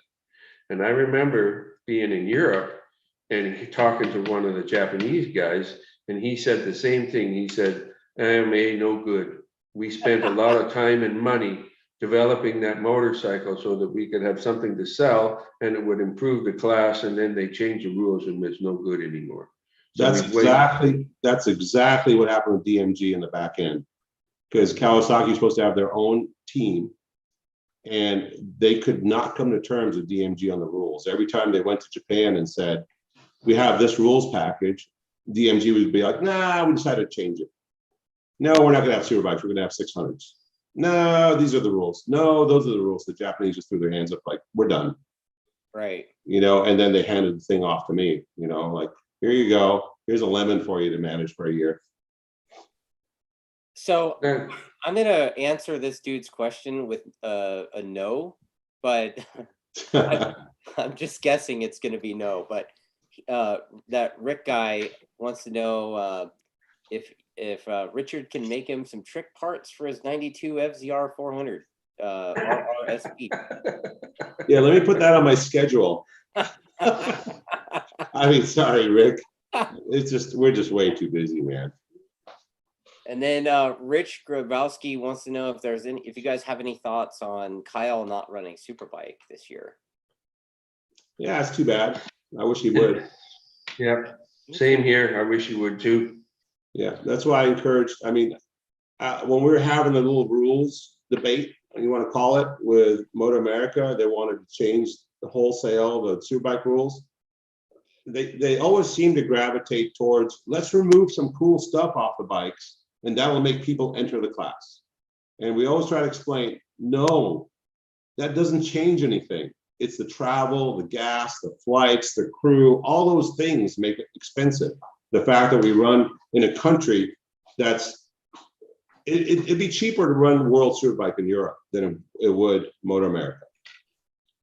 And I remember being in Europe and talking to one of the Japanese guys, and he said the same thing. He said, AMA, no good. We spent a lot of time and money developing that motorcycle so that we could have something to sell and it would improve the class. And then they changed the rules and it's no good anymore. So that's exactly what happened with DMG in the back end, because Kawasaki is supposed to have their own team and they could not come to terms with DMG on the rules. Every time they went to Japan and said, we have this rules package, DMG would be like, nah, we decided to change it. No, we're not going to have Superbikes. We're going to have 600s. No, these are the rules. No, those are the rules. The Japanese just threw their hands up like, we're done. Right. You know, and then they handed the thing off to me, you know, like, here you go. Here's a lemon for you to manage for a year. So I'm going to answer this dude's question with a no, but I'm just guessing it's going to be no. But that Rick guy wants to know if Richard can make him some trick parts for his 92 FZR 400 RRSP. Yeah, let me put that on my schedule. I mean, sorry, Rick. It's just, we're just way too busy, man. And then Rich Grabowski wants to know if you guys have any thoughts on Kyle not running Superbike this year. Yeah, it's too bad. I wish he would. Yeah, same here. I wish he would too. Yeah, that's why I encouraged. I mean, when we were having the little rules debate, you want to call it, with Motor America, they wanted to change the wholesale, the Superbike rules. They always seem to gravitate towards, let's remove some cool stuff off the bikes and that will make people enter the class. And we always try to explain, no, that doesn't change anything. It's the travel, the gas, the flights, the crew, all those things make it expensive. The fact that we run in a country it'd be cheaper to run World Superbike in Europe than it would Motor America.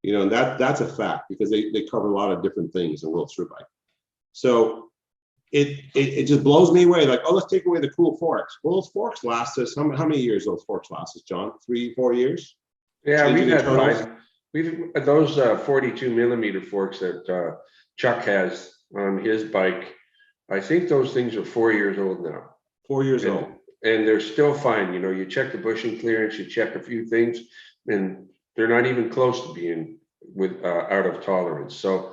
You know, and that's a fact, because they cover a lot of different things in World Superbike. So it just blows me away. Like, oh, let's take away the cool forks. Well, those forks last us, how many years those forks last us, John? 3-4 years? Yeah, we've had five. We've those 42 millimeter forks that Chuck has on his bike. I think those things are 4 years old now. 4 years old. And they're still fine. You know, you check the bushing clearance, you check a few things, and they're not even close to being out of tolerance. So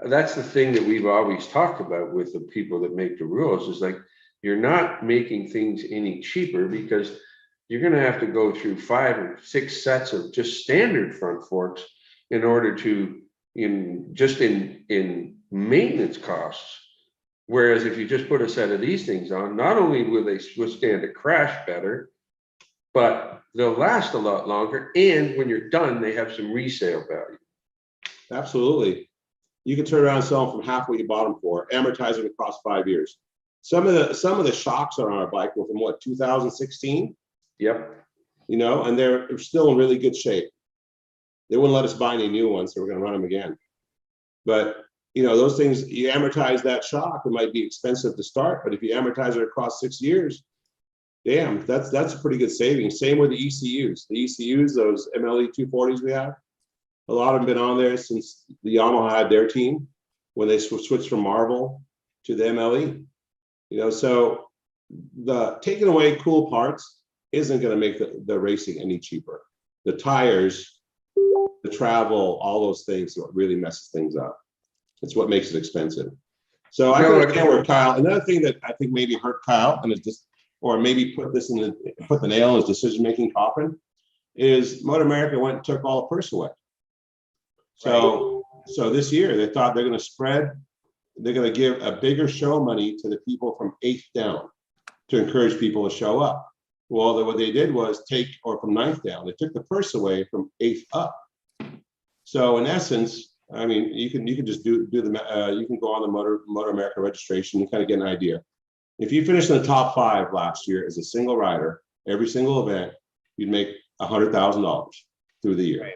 that's the thing that we've always talked about with the people that make the rules, is like, you're not making things any cheaper, because you're going to have to go through 5 or 6 sets of just standard front forks in order to, in maintenance costs. Whereas if you just put a set of these things on, not only will they withstand a crash better, but they'll last a lot longer. And when you're done, they have some resale value. Absolutely. You can turn around and sell them from half what you bought them for, amortizing across 5 years. Some of the shocks on our bike were from what, 2016? Yep. You know, and they're still in really good shape. They wouldn't let us buy any new ones, so we're going to run them again. But you know, those things, you amortize that shock, it might be expensive to start, but if you amortize it across 6 years, damn, that's a pretty good savings. Same with the ECUs. The ECUs, those MLE 240s we have, a lot of them been on there since the Yamaha had their team, when they switched from Marvel to the MLE. You know, so the taking away cool parts isn't going to make the racing any cheaper. The tires, the travel, all those things, what really messes things up. It's what makes it expensive. So I understand where Kyle, another thing that I think maybe hurt Kyle, and it's just, or maybe put the nail in his decision-making coffin, is Motor America went and took all the purse away. So this year they thought they're going to give a bigger show money to the people from 8th down to encourage people to show up. Well, what they did was from 9th down, they took the purse away from 8th up. So in essence, I mean, you can just do you can go on the Motor America registration and kind of get an idea. If you finished in the top 5 last year as a single rider, every single event, you'd make $100,000 through the year. Right.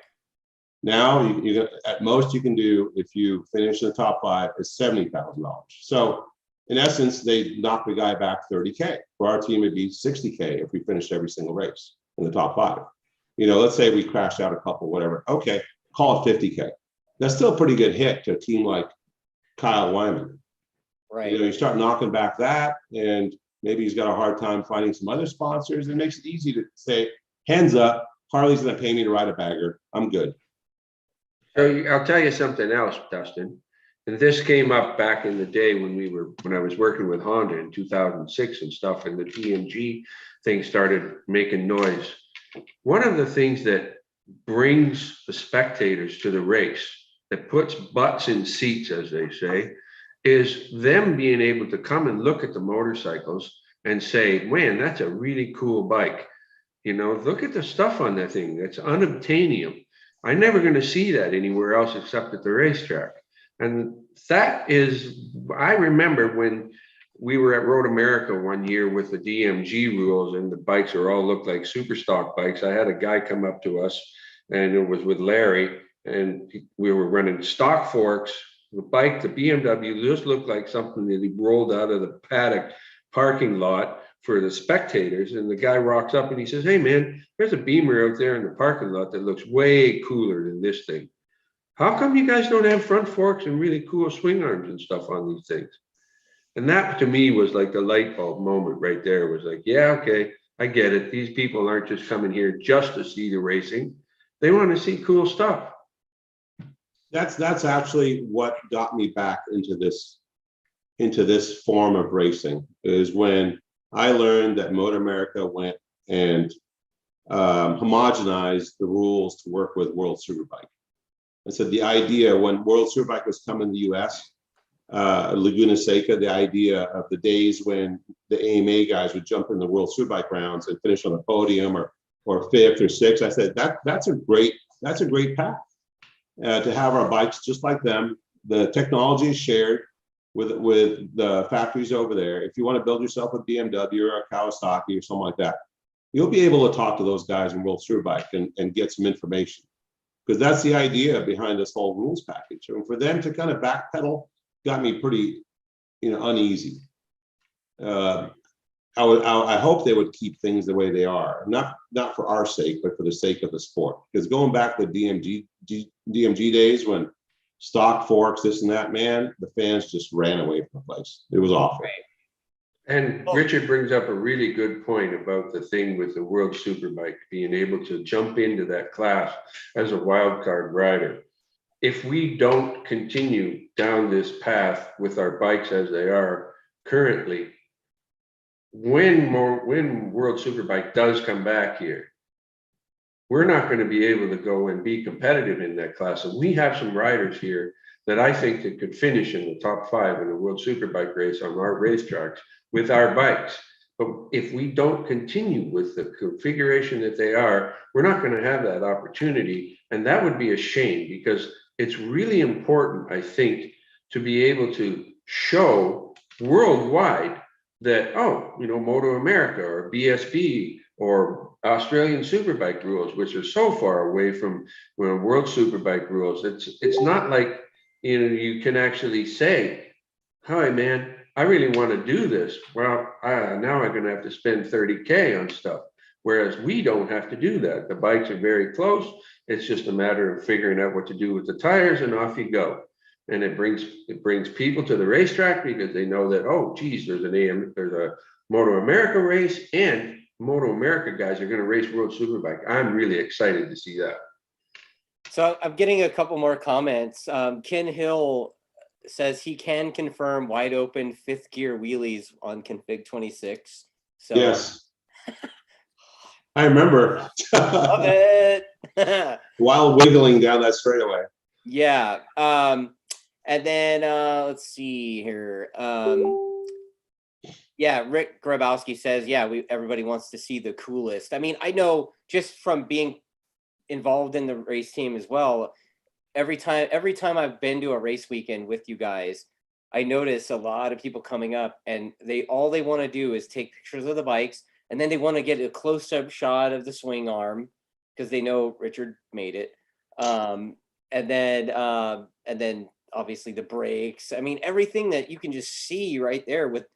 Now, you at most you can do, if you finish in the top 5, is $70,000. So in essence, they knocked the guy back 30K. For our team, it'd be 60K if we finished every single race in the top 5. You know, let's say we crashed out a couple, whatever. Okay, call it 50K. that's still a pretty good hit to a team like Kyle Wyman. Right. You start knocking back that, and maybe he's got a hard time finding some other sponsors. It makes it easy to say, hands up, Harley's going to pay me to ride a bagger. I'm good. So I'll tell you something else, Dustin. And this came up back in the day when I was working with Honda in 2006 and stuff, and the DMG thing started making noise. One of the things that brings the spectators to the race, that puts butts in seats, as they say, is them being able to come and look at the motorcycles and say, man, that's a really cool bike. Look at the stuff on that thing. That's unobtainium. I'm never going to see that anywhere else except at the racetrack. And that is, I remember when we were at Road America one year with the DMG rules, and the bikes are all looked like super stock bikes. I had a guy come up to us, and it was with Larry, and we were running stock forks. The bike, the BMW, just looked like something that he rolled out of the paddock parking lot for the spectators. And the guy rocks up and he says, hey man, there's a Beamer out there in the parking lot that looks way cooler than this thing. How come you guys don't have front forks and really cool swing arms and stuff on these things? And that to me was like the light bulb moment right there. It was like, yeah, okay, I get it. These people aren't just coming here just to see the racing. They want to see cool stuff. That's actually what got me back into this form of racing, is when I learned that Motor America went and homogenized the rules to work with World Superbike. And so the idea when World Superbike was coming to the US, Laguna Seca, the idea of the days when the AMA guys would jump in the World Superbike rounds and finish on the podium or fifth or sixth, I said that's a great path. To have our bikes just like them. The technology is shared with the factories over there. If you want to build yourself a BMW or a Kawasaki or something like that, you'll be able to talk to those guys in World Superbike and get some information, because that's the idea behind this whole rules package. And for them to kind of backpedal got me pretty, uneasy. I hope they would keep things the way they are, not for our sake, but for the sake of the sport. Because going back to DMG days when stock forks, this and that, man, the fans just ran away from the place. It was awful. And Richard brings up a really good point about the thing with the World Superbike being able to jump into that class as a wild card rider. If we don't continue down this path with our bikes as they are currently, when World Superbike does come back here, we're not going to be able to go and be competitive in that class. And we have some riders here that I think that could finish in the top 5 in a World Superbike race on our racetracks with our bikes. But if we don't continue with the configuration that they are, we're not going to have that opportunity. And that would be a shame, because it's really important, I think, to be able to show worldwide that, Moto America or BSB or Australian Superbike rules, which are so far away from World Superbike rules. It's not like, you can actually say, hi man, I really want to do this. Well, now I'm going to have to spend 30K on stuff. Whereas we don't have to do that. The bikes are very close. It's just a matter of figuring out what to do with the tires, and off you go. And it brings people to the racetrack because they know that, oh, geez, there's a Moto America race, and Moto America guys are going to race World Superbike. I'm really excited to see that. So I'm getting a couple more comments. Ken Hill says he can confirm wide open 5th gear wheelies on config 26. So yes, I remember. Love it. While wiggling down that straightaway. Yeah. And then let's see here. Yeah, Rick Grabowski says, yeah, everybody wants to see the coolest. I mean, I know just from being involved in the race team as well, every time I've been to a race weekend with you guys, I notice a lot of people coming up, and all they want to do is take pictures of the bikes, and then they want to get a close-up shot of the swing arm because they know Richard made it. And then obviously the brakes. I mean, everything that you can just see right there with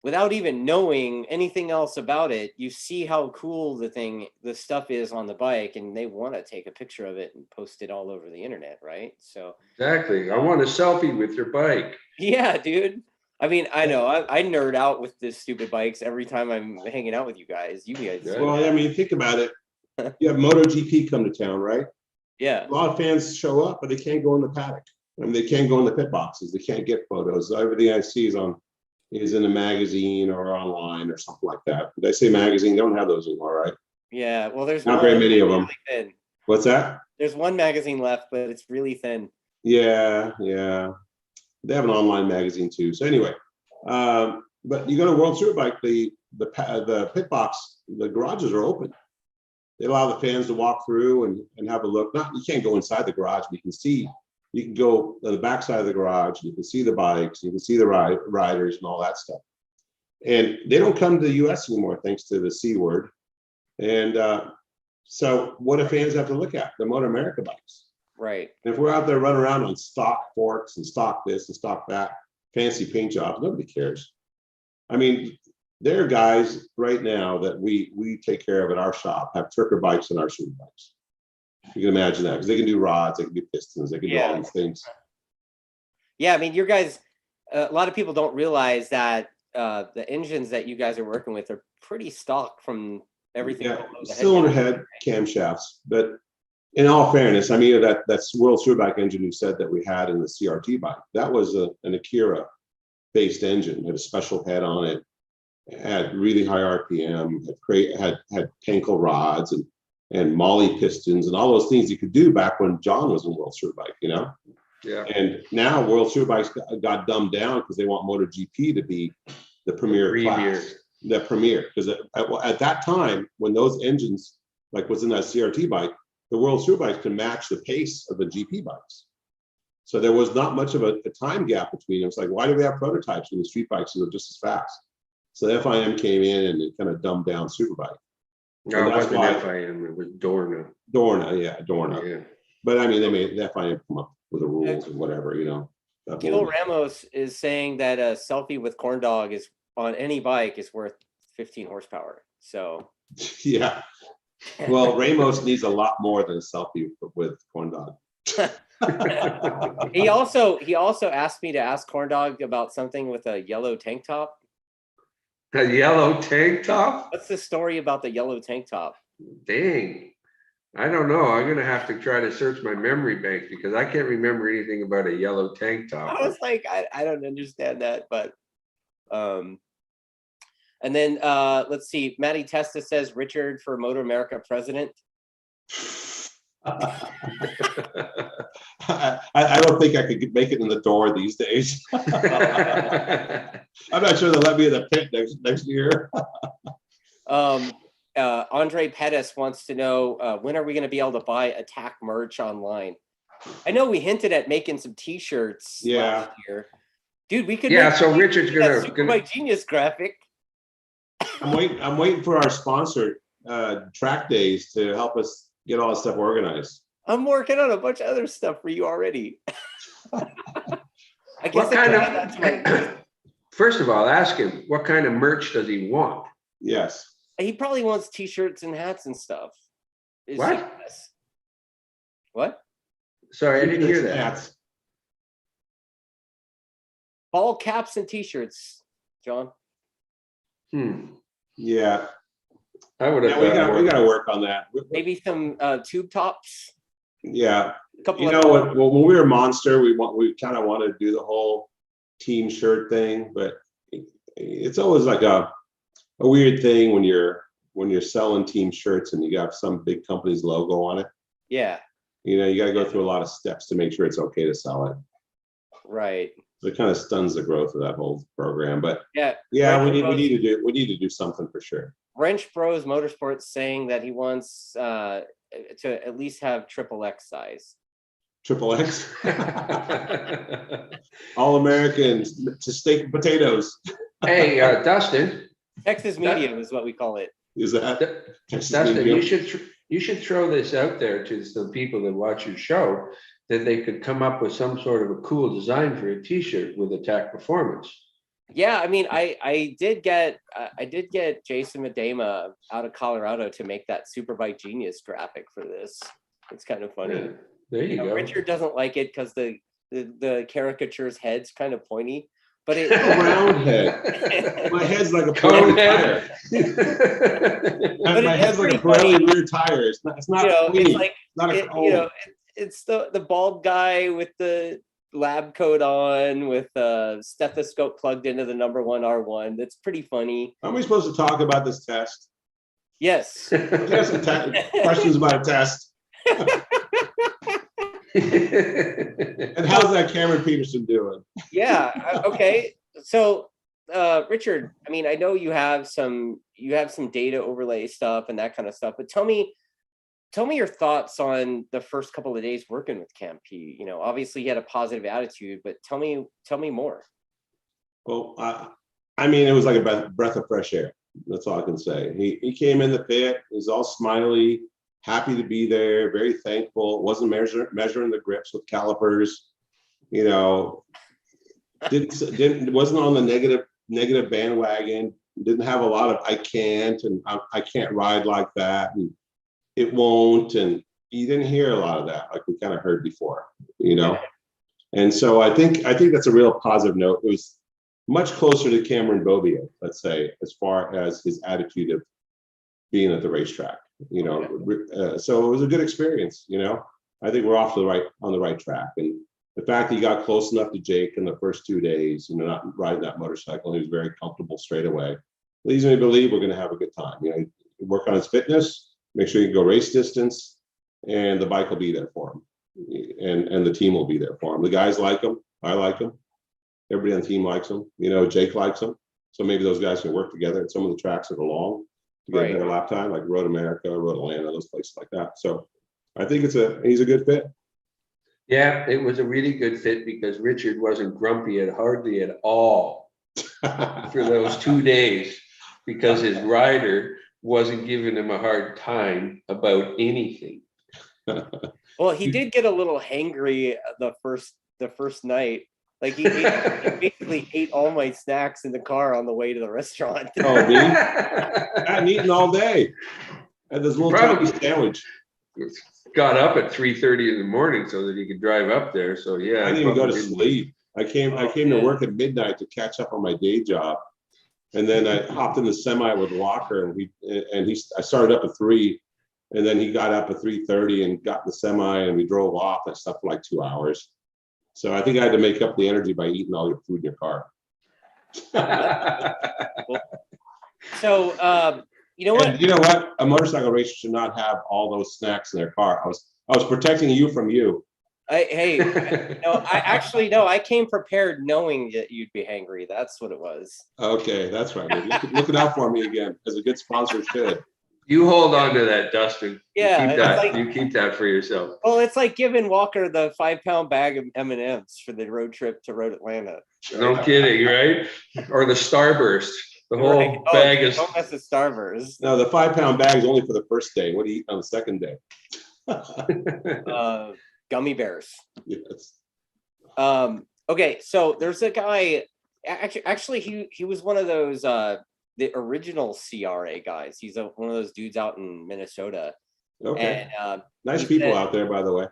without even knowing anything else about it, you see how cool the stuff is on the bike, and they want to take a picture of it and post it all over the internet, right? So Exactly. I want a selfie with your bike. yeah, dude. I mean, I know I nerd out with this stupid bikes every time I'm hanging out with you guys. You guys, Yeah. Well, I mean, think about it. You have MotoGP come to town, right? yeah, A lot of fans show up, but they can't go in the paddock. I mean, they can't go in the pit boxes. They can't get photos. Everything I see is in a magazine or online or something like that. Did I say magazine? They don't have those anymore, right? yeah. Well, there's Not one very many of them. really thin. What's that? There's one magazine left, but it's really thin. Yeah. They have an online magazine too. So anyway, but you go to World Superbike, the pit box, the garages are open. They allow the fans to walk through and have a look. Not, you can't go inside the garage, but you can go to the backside of the garage. You can see the bikes, you can see the riders and all that stuff. And they don't come to the US anymore, thanks to the C word. And so what do fans have to look at? The Motor America bikes. Right. And if we're out there running around on stock forks and stock this and stock that, fancy paint jobs, nobody cares. I mean, there are guys right now that we take care of at our shop, have Turker bikes and our super bikes. You can imagine that, because they can do rods, they can do pistons, they can do all these things. Yeah, I mean, your guys, a lot of people don't realize that the engines that you guys are working with are pretty stock from everything. Yeah, cylinder head camshafts. But in all fairness, I mean, that's World Superbike engine you said that we had in the CRT bike. That was an Akira-based engine. It had a special head on it. It had really high RPM. Had Pankel rods and Molly pistons and all those things you could do back when John was in World Superbike, you know? Yeah. And now World Superbikes got dumbed down because they want MotoGP to be the premier class. The premier. Because at that time, when those engines, like what's in that CRT bike, the World Superbikes can match the pace of the GP bikes. So there was not much of a time gap between them. It's like, why do we have prototypes when the street bikes are just as fast? So FIM came in and it kind of dumbed down Superbike. No, it wasn't FIM, it was Dorna. Dorna. Yeah. But I mean, they made the FIM come up with the rules and whatever, you know. Gil Ramos is saying that a selfie with corn dog is on any bike is worth 15 horsepower. So yeah. Well, Ramos needs a lot more than a selfie with corn dog. He also asked me to ask corn dog about something with a yellow tank top. A yellow tank top? What's the story about the yellow tank top? Dang. I don't know. I'm going to have to try to search my memory bank because I can't remember anything about a yellow tank top. I was like, I don't understand that, but and then let's see. Matty Testa says Richard for Motor America president. I don't think I could make it in the door these days. I'm not sure they'll let me in the pit next year. Andre Pettis wants to know when are we going to be able to buy Attack merch online? I know we hinted at making some T-shirts last year, dude. We could. Yeah, so Richard's gonna Genius graphic. I'm waiting for our sponsor, TrackDaz, to help us get all this stuff organized. I'm working on a bunch of other stuff for you already. I guess what kind of, first of all, ask him, what kind of merch does he want? Yes. He probably wants T-shirts and hats and stuff. What? What? Sorry, I didn't hear that. Hats. Ball caps and T-shirts, John. Yeah. I would have. We got to work on that. Maybe some tube tops. Yeah. You know what? When we were Monster, we kind of wanted to do the whole team shirt thing, but it's always like a weird thing when you're selling team shirts and you got some big company's logo on it. Yeah. You know, you got to go through a lot of steps to make sure it's okay to sell it. Right. So it kind of stuns the growth of that whole program. But yeah, we need to do something for sure. Wrench Bros Motorsports saying that he wants to at least have XXX size. XXX. All Americans to steak and potatoes. Hey, Dustin. Texas medium is what we call it. Is that Dustin? Medium? You should throw this out there to some people that watch your show that they could come up with some sort of a cool design for a T-shirt with Attack Performance. Yeah, I mean, I did get Jason Medema out of Colorado to make that Superbike Genius graphic for this. It's kind of funny. Yeah, there you go. Richard doesn't like it because the caricature's head's kind of pointy, but it A round head. My head's like a Cone Pirelli tire. head. But My it head's is like a pretty funny. Pirelli rear tire. It's not It's pointy. like Not a it, cone. it's the bald guy with the lab coat on with a stethoscope plugged into the number 1 R1. That's pretty funny. Are we supposed to talk about this test? Yes. Do you have some questions about a test? And how's that Cameron Peterson doing? Yeah. Okay. So, Richard, I mean, I know you have some data overlay stuff and that kind of stuff, but tell me your thoughts on the first couple of days working with Cam P. Obviously he had a positive attitude, but tell me more. Well, I mean, it was like a breath of fresh air. That's all I can say. He came in the pit, he was all smiley, happy to be there, very thankful. Wasn't measuring the grips with calipers. Wasn't on the negative bandwagon. Didn't have a lot of I can't and I can't ride like that and it won't, and you didn't hear a lot of that like we kind of heard before. And so I think that's a real positive note. It was much closer to Cameron Bobia, let's say, as far as his attitude of being at the racetrack. So it was a good experience. I think we're off on the right track, and the fact that he got close enough to Jake in the first 2 days, not riding that motorcycle, he was very comfortable straight away. Leads me to believe we're going to have a good time. Work on his fitness, make sure you can go race distance, and the bike will be there for him, and the team will be there for him. The guys like him. I like him. Everybody on the team likes him. Jake likes him. So maybe those guys can work together at some of the tracks that are long to get a better lap time, like Road America, Road Atlanta, those places like that. So I think he's a good fit. Yeah, it was a really good fit because Richard wasn't grumpy hardly at all for those 2 days because his rider wasn't giving him a hard time about anything. Well, he did get a little hangry the first night. Like he basically ate all my snacks in the car on the way to the restaurant. Oh, me? I hadn't eaten all day. I had this little tiny sandwich. Got up at 3:30 in the morning so that he could drive up there. So yeah, I didn't even go to sleep. I came to work at midnight to catch up on my day job. And then I hopped in the semi with Walker, and I started up at 3, and then he got up at 3:30 and got in the semi, and we drove off. I slept for like 2 hours. So I think I had to make up the energy by eating all your food in your car. So you know what? And you know what? A motorcycle racer should not have all those snacks in their car. I was protecting you from you. I came prepared knowing that you'd be hangry. That's what it was. Okay, that's right. Looking out for me again, as a good sponsor should. You hold on to that, Dustin. Yeah, you keep that for yourself. Well, it's like giving Walker the 5-pound bag of M&Ms for the road trip to Road Atlanta. No kidding, right? Or the Starburst. The whole bag is. Don't mess with Starburst. No, the 5-pound bag is only for the first day. What do you eat on the second day? Gummy bears. Yes. Okay, so there's a guy. Actually, he was one of those the original CRA guys. He's one of those dudes out in Minnesota. Okay. And, nice people out there, by the way.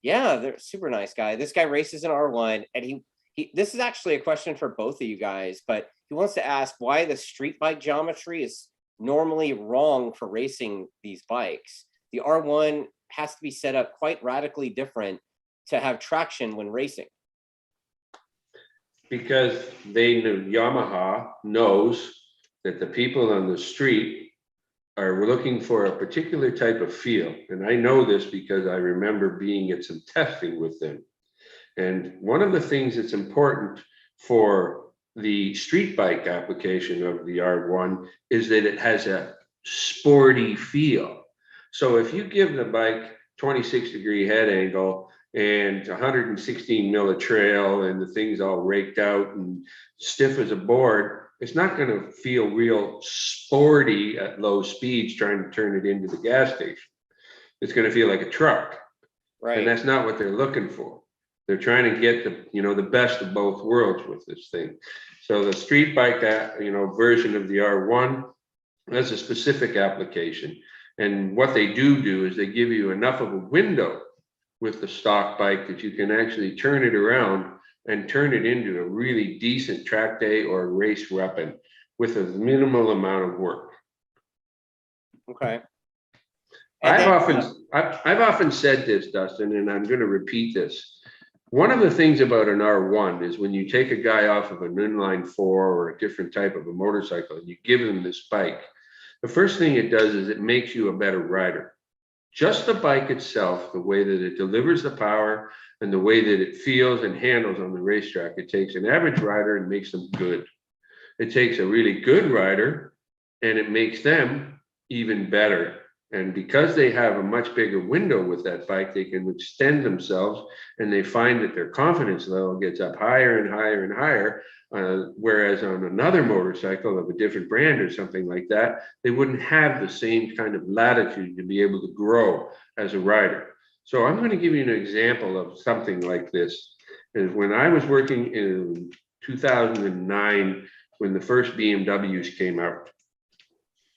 Yeah, they're super nice guy. This guy races an R1, and he this is actually a question for both of you guys, but he wants to ask why the street bike geometry is normally wrong for racing these bikes. The R1 has to be set up quite radically different to have traction when racing. Because Yamaha knows that the people on the street are looking for a particular type of feel. And I know this because I remember being at some testing with them. And one of the things that's important for the street bike application of the R1 is that it has a sporty feel. So if you give the bike 26-degree head angle and 116 mil trail and the thing's all raked out and stiff as a board, it's not going to feel real sporty at low speeds trying to turn it into the gas station. It's going to feel like a truck. Right. And that's not what they're looking for. They're trying to get the best of both worlds with this thing. So the street bike, version of the R1 has a specific application. And what they do is they give you enough of a window with the stock bike that you can actually turn it around and turn it into a really decent track day or race weapon with a minimal amount of work. Okay. I've often said this, Dustin, and I'm going to repeat this. One of the things about an R1 is when you take a guy off of an inline four or a different type of a motorcycle and you give him this bike, the first thing it does is it makes you a better rider. Just the bike itself, the way that it delivers the power and the way that it feels and handles on the racetrack, it takes an average rider and makes them good. It takes a really good rider and it makes them even better. And because they have a much bigger window with that bike, they can extend themselves and they find that their confidence level gets up higher and higher and higher. Whereas on another motorcycle of a different brand or something like that, they wouldn't have the same kind of latitude to be able to grow as a rider. So I'm going to give you an example of something like this. And when I was working in 2009, when the first BMWs came out,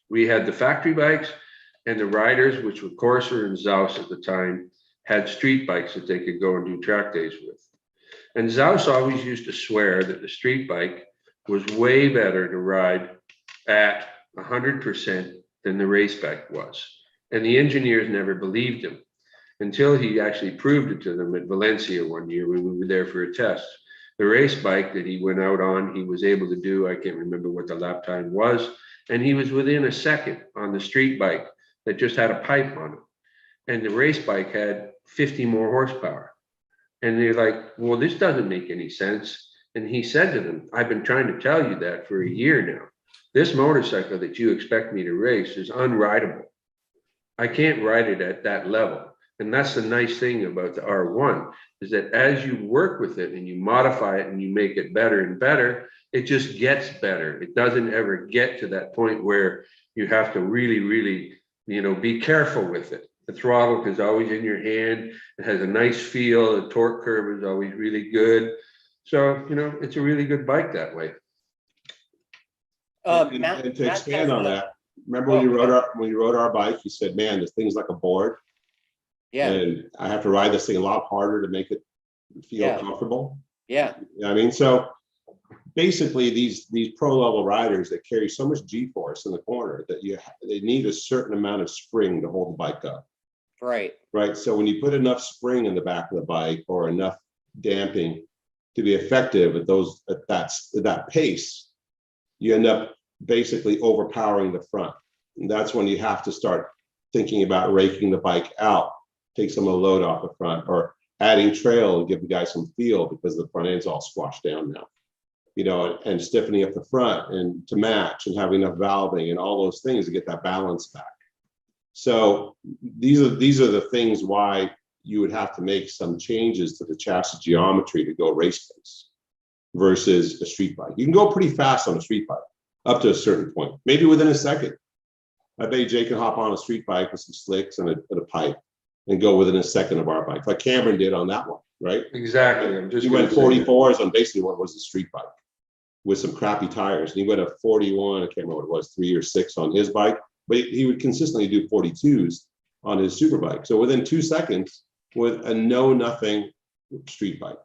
we had the factory bikes. And the riders, which were Corsair and Zaus at the time, had street bikes that they could go and do track days with. And Zaus always used to swear that the street bike was way better to ride at 100% than the race bike was. And the engineers never believed him until he actually proved it to them at Valencia one year when we were there for a test. The race bike that he went out on, he was able to do, I can't remember what the lap time was, and he was within a second on the street bike that just had a pipe on it. And the race bike had 50 more horsepower. And they're like, well, this doesn't make any sense. And he said to them, I've been trying to tell you that for a year now. This motorcycle that you expect me to race is unrideable. I can't ride it at that level. And that's the nice thing about the R1, is that as you work with it and you modify it and you make it better and better, it just gets better. It doesn't ever get to that point where you have to really, be careful with it. The throttle is always in your hand. It has a nice feel. The torque curve is always really good. So, it's a really good bike that way. And to expand on that, remember when you rode our bike, you said, man, this thing's like a board. Yeah. And I have to ride this thing a lot harder to make it feel comfortable. Yeah. I mean, so basically these pro level riders that carry so much G-force in the corner that they need a certain amount of spring to hold the bike up. Right. So when you put enough spring in the back of the bike or enough damping to be effective at that pace, you end up basically overpowering the front. And that's when you have to start thinking about raking the bike out, take some of the load off the front, or adding trail and give the guy some feel because the front end's all squashed down now. And stiffening up the front and to match and having enough valving and all those things to get that balance back. So these are the things why you would have to make some changes to the chassis geometry to go race pace versus a street bike. You can go pretty fast on a street bike up to a certain point, maybe within a second. I bet Jay can hop on a street bike with some slicks and a pipe and go within a second of our bike, like Cameron did on that one, right? Exactly. He went 44s on basically what was a street bike with some crappy tires. And he went a 41, I can't remember what it was, 3 or 6 on his bike, but he would consistently do 42s on his Superbike. So within 2 seconds with a nothing street bike.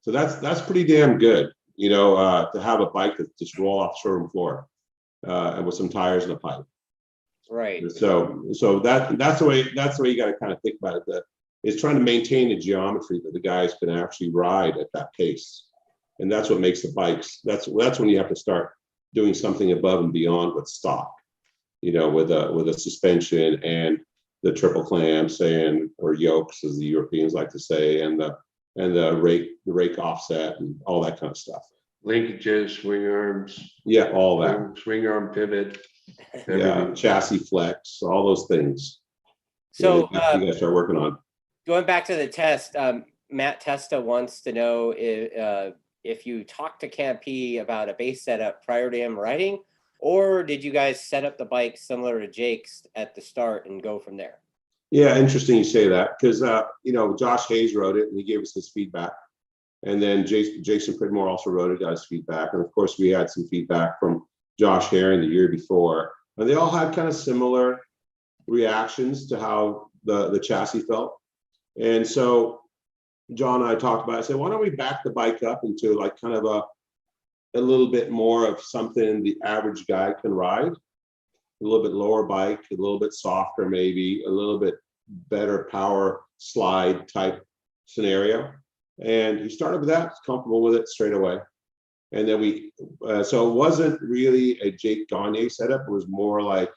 So that's pretty damn good, to have a bike that just roll off showroom floor and with some tires and a pipe. Right. So that's the way you got to kind of think about it. That is trying to maintain the geometry that the guys can actually ride at that pace. And that's what makes the bikes. That's when you have to start doing something above and beyond with stock, with a suspension and the triple clamps or yokes, as the Europeans like to say, and the rake offset and all that kind of stuff. Linkages, swing arms. Yeah, all that. Swing arm pivot. Yeah, chassis flex, all those things. So you guys start working on. Going back to the test, Matt Testa wants to know if you talked to Campy about a base setup prior to him riding, or did you guys set up the bike similar to Jake's at the start and go from there? Yeah, interesting you say that because Josh Hayes wrote it and he gave us his feedback. And then Jason Pridmore also wrote it, got his feedback. And of course, we had some feedback from Josh Herring the year before. And they all had kind of similar reactions to how the chassis felt. And so John and I talked about it. I said, why don't we back the bike up into like kind of a little bit more of something the average guy can ride? A little bit lower bike, a little bit softer, maybe a little bit better power slide type scenario. And he started with that, comfortable with it straight away. And then so it wasn't really a Jake Gagne setup. It was more like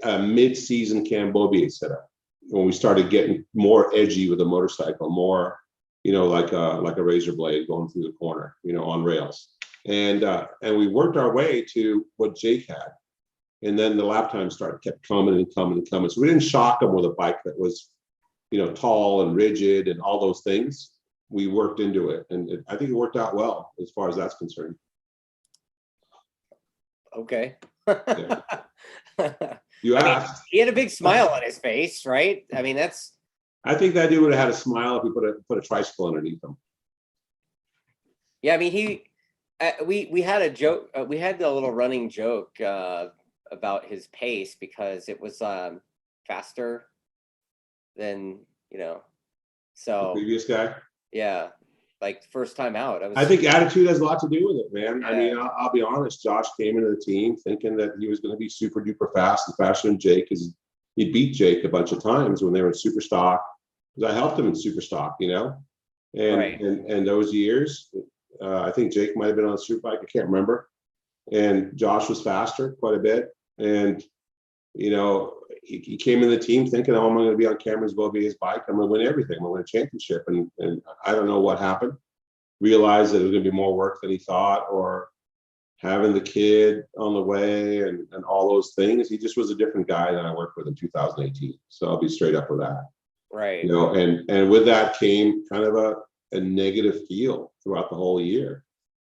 a mid-season Cambobier setup when we started getting more edgy with the motorcycle, more, like a razor blade going through the corner, on rails. And we worked our way to what Jake had. And then the lap time kept coming and coming and coming. So we didn't shock him with a bike that was, tall and rigid and all those things. We worked into it, and I think it worked out well as far as that's concerned. Okay. Yeah. You asked. He had a big smile on his face, right? I mean, I think that dude would have had a smile if we put a tricycle underneath him. Yeah, I mean, we had a joke. We had a little running joke about his pace because it was faster than so The previous guy. Yeah, like first time out. I think attitude has a lot to do with it, man. Yeah. I mean, I'll be honest. Josh came into the team thinking that he was going to be super duper fast and faster than Jake, because he beat Jake a bunch of times when they were in super stock. Because I helped him in super stock, and Right. and those years, I think Jake might have been on a Superbike. I can't remember. And Josh was faster quite a bit, and he came in the team thinking, oh, I'm going to be on Cameron's Bovier's bike. I'm going to win everything. I'm going to win a championship. And I don't know what happened. Realized that it was going to be more work than he thought, or having the kid on the way and all those things. He just was a different guy than I worked with in 2018. So I'll be straight up with that. Right. And with that came kind of a negative feel throughout the whole year.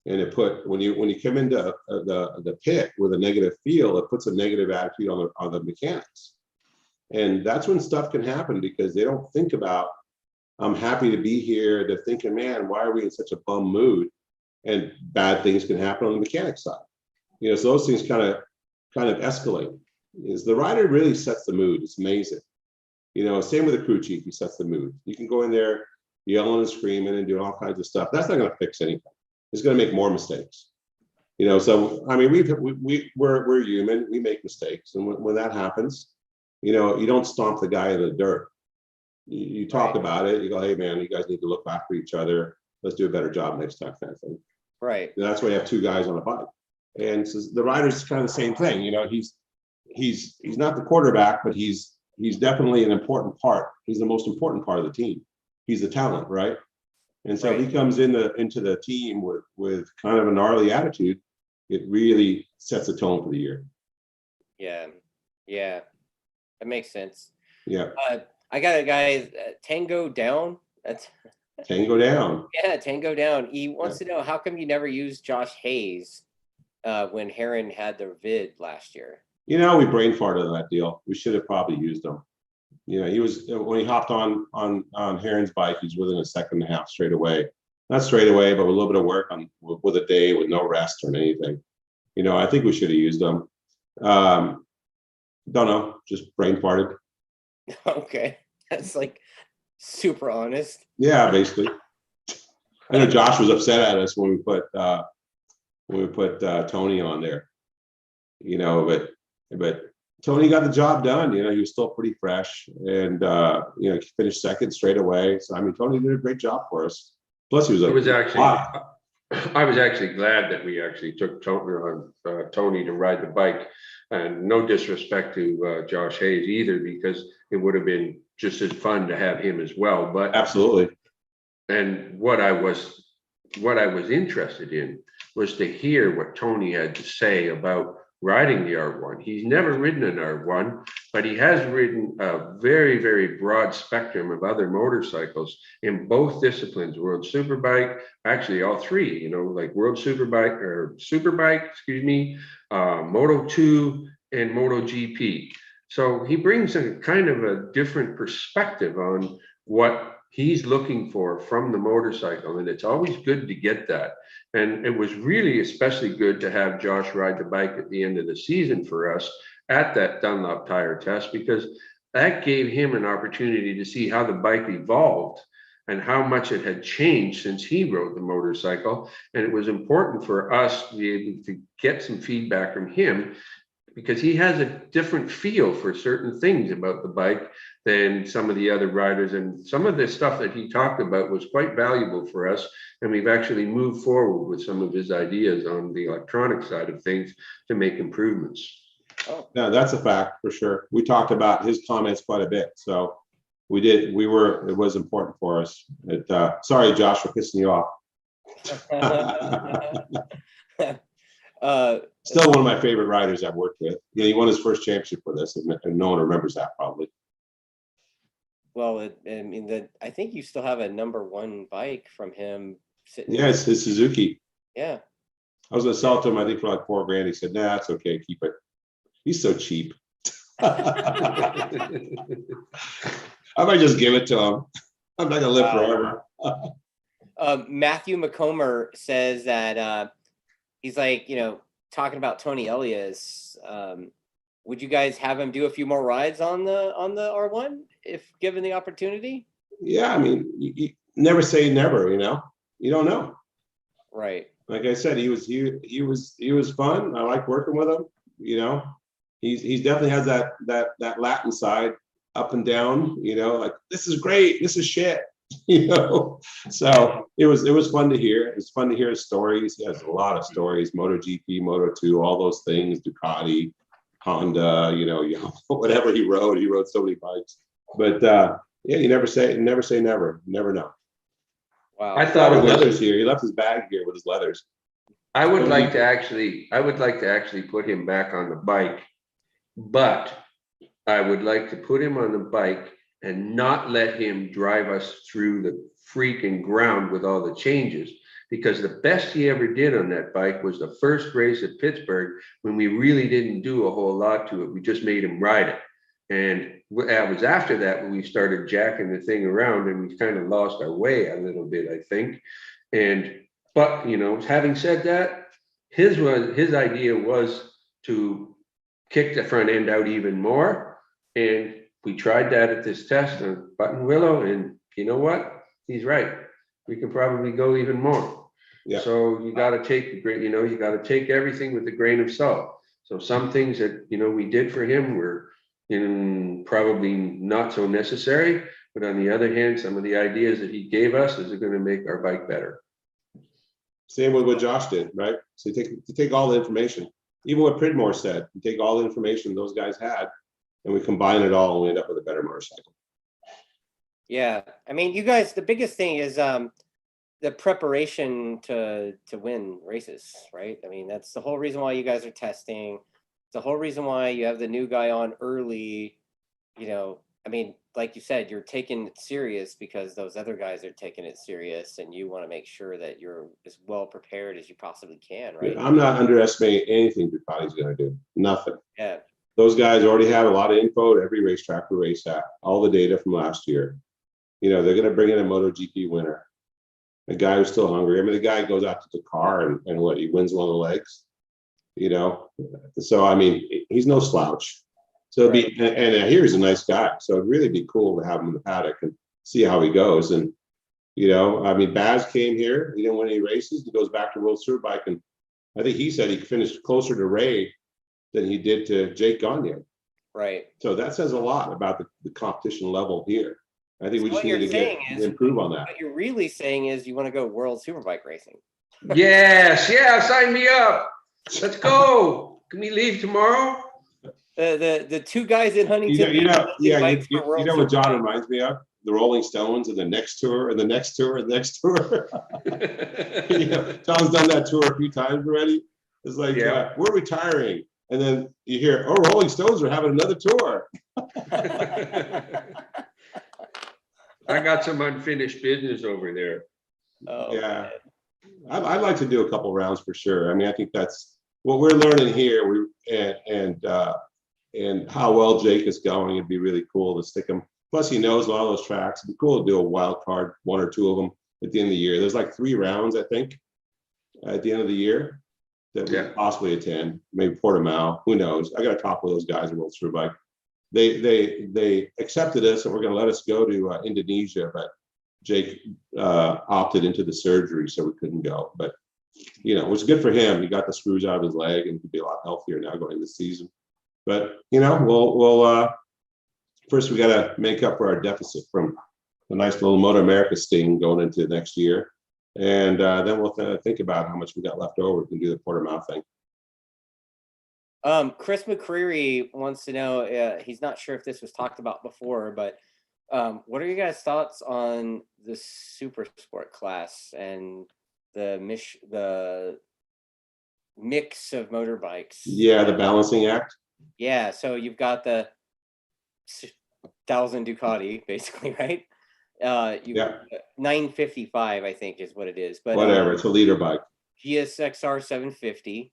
And it put, when you come into the pit with a negative feel, it puts a negative attitude on the mechanics. And that's when stuff can happen, because they don't think about, I'm happy to be here. They're thinking, man, why are we in such a bum mood? And bad things can happen on the mechanic side. So those things kind of escalate. The rider really sets the mood. It's amazing. Same with the crew chief, he sets the mood. You can go in there yelling and screaming and doing all kinds of stuff. That's not going to fix anything. It's going to make more mistakes. So I mean, we're human. We make mistakes, and when that happens, you don't stomp the guy in the dirt. You talk about it. You go, hey man, you guys need to look back for each other. Let's do a better job next time, kind of thing. Right. And that's why you have two guys on a bike. And so the rider's kind of the same thing. He's not the quarterback, but he's definitely an important part. He's the most important part of the team. He's the talent, right? And so if he comes into the team with kind of a gnarly attitude, it really sets a tone for the year. Yeah, that makes sense. Yeah. I got a guy, Tango Down. That's Tango Down. Yeah, Tango Down. He wants to know, how come you never used Josh Hayes when Heron had their vid last year? We brain farted on that deal. We should have probably used him. He was, when he hopped on Heron's bike, he's within a second and a half straight away. Not straight away, but with a little bit of work with a day with no rest or anything. I think we should have used him. Don't know, just brain farted. Okay, that's like super honest. Yeah, basically. I know Josh was upset at us when we put Tony on there. But Tony got the job done. He was still pretty fresh, and finished second straight away. So I mean, Tony did a great job for us. Plus, he was I was actually glad that we actually took Tony to ride the bike, and no disrespect to Josh Hayes either, because it would have been just as fun to have him as well. But absolutely. And what I was interested in was to hear what Tony had to say about riding the R1. He's never ridden an R1, but he has ridden a very, very broad spectrum of other motorcycles in both disciplines, World Superbike, actually all three, like World Superbike, Moto2 and Moto GP. So he brings a kind of a different perspective on what he's looking for from the motorcycle. And it's always good to get that. And it was really especially good to have Josh ride the bike at the end of the season for us at that Dunlop tire test, because that gave him an opportunity to see how the bike evolved and how much it had changed since he rode the motorcycle. And it was important for us to be able to get some feedback from him, because he has a different feel for certain things about the bike than some of the other riders. And some of the stuff that he talked about was quite valuable for us. And we've actually moved forward with some of his ideas on the electronic side of things to make improvements. Oh, yeah, that's a fact for sure. We talked about his comments quite a bit. So it was important for us. Sorry, Josh, for pissing you off. Still one of my favorite riders I've worked with. Yeah, he won his first championship with us, and no one remembers that probably. Well, I think you still have a #1 bike from him sitting. Yeah, it's his Suzuki. Yeah. I was gonna sell it to him, I think, for like $4 grand. He said, "Nah, it's okay, keep it." He's so cheap. I might just give it to him. I'm not gonna live forever. Matthew McComber says that he's like, talking about Tony Elias. Would you guys have him do a few more rides on the R1 if given the opportunity? Yeah, I mean, you never say never. You don't know. Right. Like I said, he was fun. I like working with him. He's definitely has that Latin side, up and down. Like, this is great, this is shit. So it was fun to hear. It was fun to hear his stories. He has a lot of stories: MotoGP, Moto2, all those things, Ducati, Honda. Whatever he rode so many bikes. But yeah, you never say never. You never know. Wow. I thought it was leathers here. He left his bag here with his leathers. I would like to actually put him back on the bike, but I would like to put him on the bike and not let him drive us through the freaking ground with all the changes, because the best he ever did on that bike was the first race at Pittsburgh, when we really didn't do a whole lot to it. We just made him ride it. And it was after that when we started jacking the thing around, and we kind of lost our way a little bit, I think. But having said that, his idea was to kick the front end out even more. And we tried that at this test on Button Willow, and you know what? He's right. We can probably go even more. Yeah. So you got to take you got to take everything with a grain of salt. So some things that we did for him were probably not so necessary, but on the other hand, some of the ideas that he gave us is going to make our bike better. Same with what Josh did, right? So you take all the information, even what Pridmore said. You take all the information those guys had, and we combine it all, and we end up with a better motorcycle. Yeah, I mean, you guys, the biggest thing is the preparation to win races, right? I mean, that's the whole reason why you guys are testing. It's the whole reason why you have the new guy on early. I mean, like you said, you're taking it serious because those other guys are taking it serious, and you want to make sure that you're as well prepared as you possibly can, right? I'm not underestimating anything Ducati's going to do. Nothing. Yeah. Those guys already have a lot of info at every racetrack we race at, all the data from last year. They're going to bring in a MotoGP winner, a guy who's still hungry. I mean, the guy goes out to the car and what, he wins one of the legs, So, I mean, he's no slouch. So it'd be, and here he's a nice guy. So it'd really be cool to have him in the paddock and see how he goes. And, I mean, Baz came here. He didn't win any races. He goes back to World Superbike. And I think he said he finished closer to Ray than he did to Jake Gagne. Right. So that says a lot about the competition level here. I think we just need to improve on that. What you're really saying is you want to go World Superbike racing. Yes. Yeah. Sign me up. Let's go. Can we leave tomorrow? The two guys in Huntington. You know what John reminds me of? The Rolling Stones and the next tour and the next tour and the next tour. John's done that tour a few times already. It's like, we're retiring. And then you hear, oh, Rolling Stones are having another tour. I got some unfinished business over there. Oh, yeah. I'd like to do a couple rounds for sure. I mean, I think that's what we're learning here. and how well Jake is going. It'd be really cool to stick him. Plus, he knows a lot of those tracks. It'd be cool to do a wild card, 1 or 2 of them at the end of the year. There's like 3 rounds, I think, at the end of the year that we could possibly attend. Maybe Portimao. Who knows? I got to talk with those guys at World Superbike. They accepted us, and we're going to let us go to Indonesia, but Jake opted into the surgery, so we couldn't go. But it was good for him. He got the screws out of his leg, and he'd be a lot healthier now going this season. But we'll first we got to make up for our deficit from the nice little Motor America sting going into next year, and then we'll think about how much we got left over. We can do the Portimao thing. Chris McCreary wants to know, he's not sure if this was talked about before, but what are you guys' thoughts on the super sport class and the mix of motorbikes? Yeah, the balancing act. Yeah, so you've got the 1000 Ducati, basically, right? 955, I think, is what it is. But whatever, it's a leader bike. GSXR 750,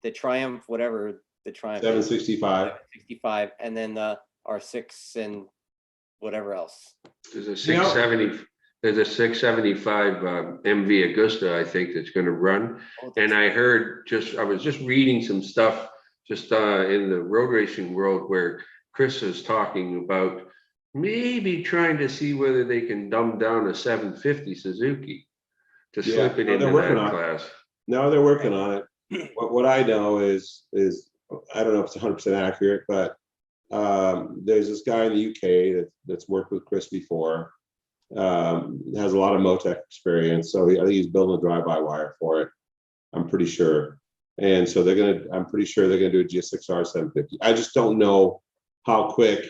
the Triumph, whatever the Triumph 765. 765, and then the R6 and whatever else. There's a 670. There's a 675 MV Augusta, I think, that's going to run. And I was just reading some stuff just in the road racing world where Chris is talking about maybe trying to see whether they can dumb down a 750 Suzuki to slip it into that class. No, they're working on it. What I know is I don't know if it's 100% accurate, but there's this guy in the UK that's worked with Chris before. Has a lot of Motec experience, so I think he's building a drive-by-wire for it. I'm pretty sure, and so I'm pretty sure they're gonna do a GS6R 750. I just don't know how quick,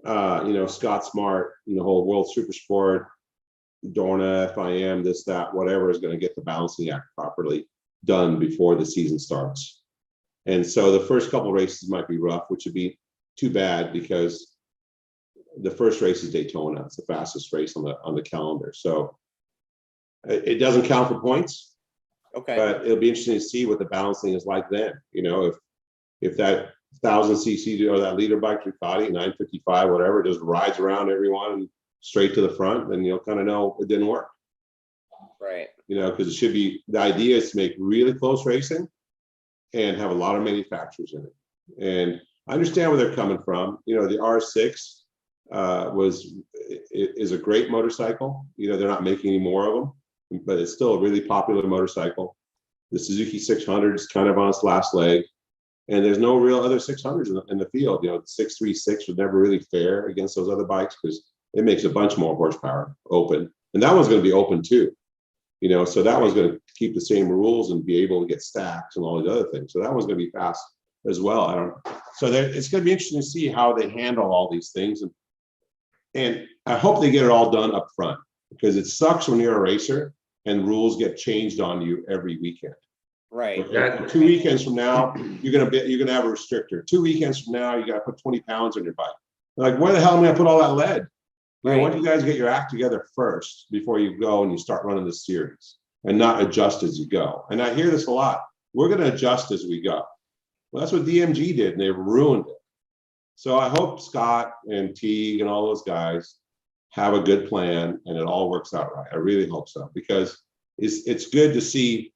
Scott Smart, the whole World Super Sport, Dorna, FIM, this, that, whatever is gonna get the balancing act properly done before the season starts. And so the first couple races might be rough, which would be too bad because the first race is Daytona. It's the fastest race on the calendar. So it doesn't count for points. Okay. But it'll be interesting to see what the balancing is like then. If that 1000cc or that leader bike Ducati 955, whatever, just rides around everyone straight to the front, then you'll kind of know it didn't work. Right. Because it should be, the idea is to make really close racing and have a lot of manufacturers in it. And I understand where they're coming from. The R6 is a great motorcycle. They're not making any more of them, but it's still a really popular motorcycle. The Suzuki 600 is kind of on its last leg, and there's no real other 600s in the field. The 636 was never really fair against those other bikes because it makes a bunch more horsepower open, and that one's going to be open too. So that one's going to keep the same rules and be able to get stacks and all these other things. So that one's going to be fast as well. So it's going to be interesting to see how they handle all these things, and I hope they get it all done up front, because it sucks when you're a racer and rules get changed on you every weekend. Right. 2 weekends from now, you're gonna have a restrictor. 2 weekends from now, you got to put 20 pounds on your bike. Like, where the hell am I gonna put all that lead? Why don't you guys get your act together first before you go and you start running the series, and not adjust as you go? And I hear this a lot. We're gonna adjust as we go. Well, that's what DMG did, and they ruined it. So I hope Scott and Teague and all those guys have a good plan and it all works out right. I really hope so, because it's good to see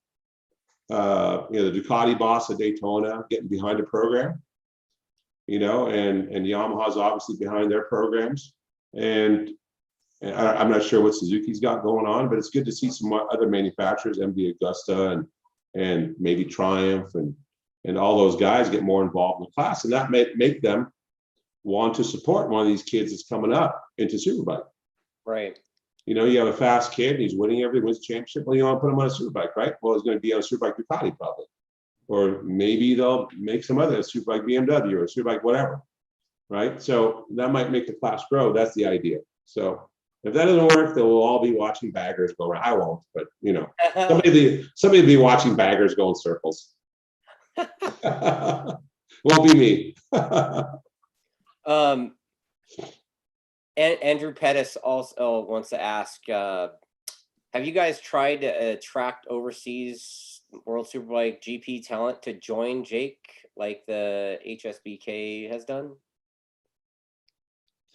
the Ducati boss at Daytona getting behind the program, and Yamaha's obviously behind their programs, and I'm not sure what Suzuki's got going on, but it's good to see some other manufacturers, MV Augusta and maybe Triumph and all those guys get more involved in the class, and that may make them want to support one of these kids that's coming up into Superbike. Right. You have a fast kid and he's winning wins the championship. Well, you want to put him on a Superbike, right? Well, he's going to be on a Superbike Ducati probably. Or maybe they'll make some other Superbike BMW or Superbike whatever, right? So that might make the class grow. That's the idea. So if that doesn't work, then we'll all be watching baggers go around. I won't, but somebody will be watching baggers go in circles. Won't be me. Andrew Pettis also wants to ask, have you guys tried tracked overseas World Superbike GP talent to join Jake like the HSBK has done?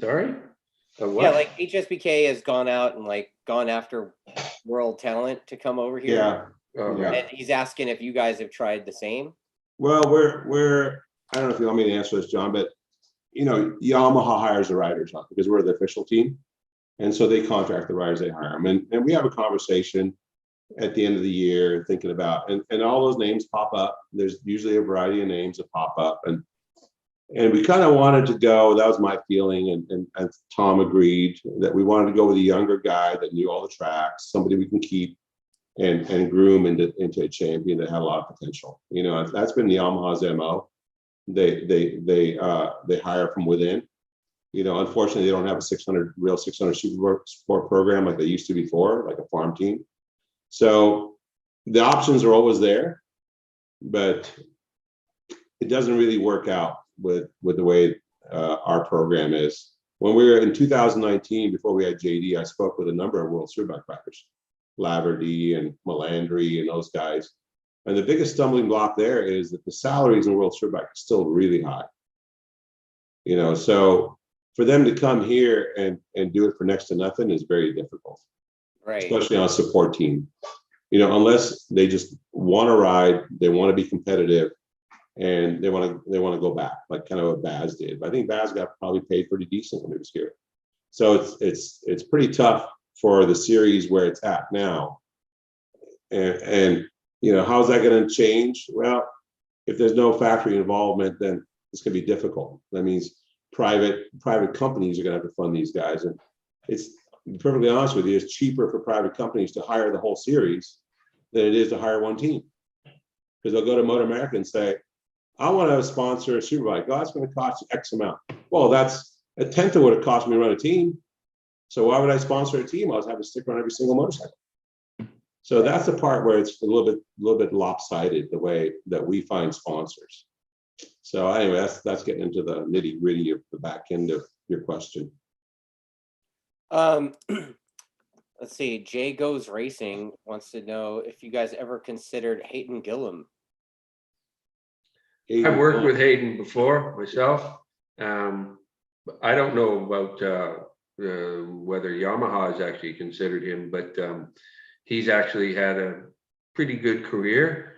Sorry? What? Yeah, like HSBK has gone out and like gone after world talent to come over here. Yeah. Oh, Yeah. And he's asking if you guys have tried the same. Well, I don't know if you want me to answer this, John, but Yamaha hires the riders up because we're the official team. And so they contract the riders, they hire them. And we have a conversation at the end of the year thinking about, and all those names pop up. There's usually a variety of names that pop up. And we kind of wanted to go, that was my feeling, and Tom agreed that we wanted to go with a younger guy that knew all the tracks, somebody we can keep and groom into a champion that had a lot of potential. That's been the Yamaha's MO. They hire from within. Unfortunately, they don't have a 600 super sport program like they used to before, like a farm team. So the options are always there, but it doesn't really work out with the way our program is. When we were in 2019, before we had JD, I spoke with a number of World Superbike riders, Laverty and Melandri and those guys. And the biggest stumbling block there is that the salaries in World Superbike are still really high. So for them to come here and do it for next to nothing is very difficult, Right. Especially on a support team. Unless they just want to ride, they want to be competitive, and they want to go back, like kind of what Baz did. But I think Baz got probably paid pretty decent when he was here. So it's pretty tough for the series where it's at now. And how's that going to change? Well, if there's no factory involvement, then it's going to be difficult. That means private companies are going to have to fund these guys. And it's, to be perfectly honest with you, it's cheaper for private companies to hire the whole series than it is to hire one team. Because they'll go to Motor America and say, I want to sponsor a Superbike. Oh, that's going to cost you X amount. Well, that's a tenth of what it cost me to run a team. So why would I sponsor a team? I'll just have to stick on every single motorcycle. So that's the part where it's a little bit lopsided, the way that we find sponsors. So anyway, that's getting into the nitty gritty of the back end of your question. Let's see. Jay Goes Racing wants to know if you guys ever considered Hayden Gillum. I've worked with Hayden before myself. I don't know about whether Yamaha has actually considered him, but he's actually had a pretty good career.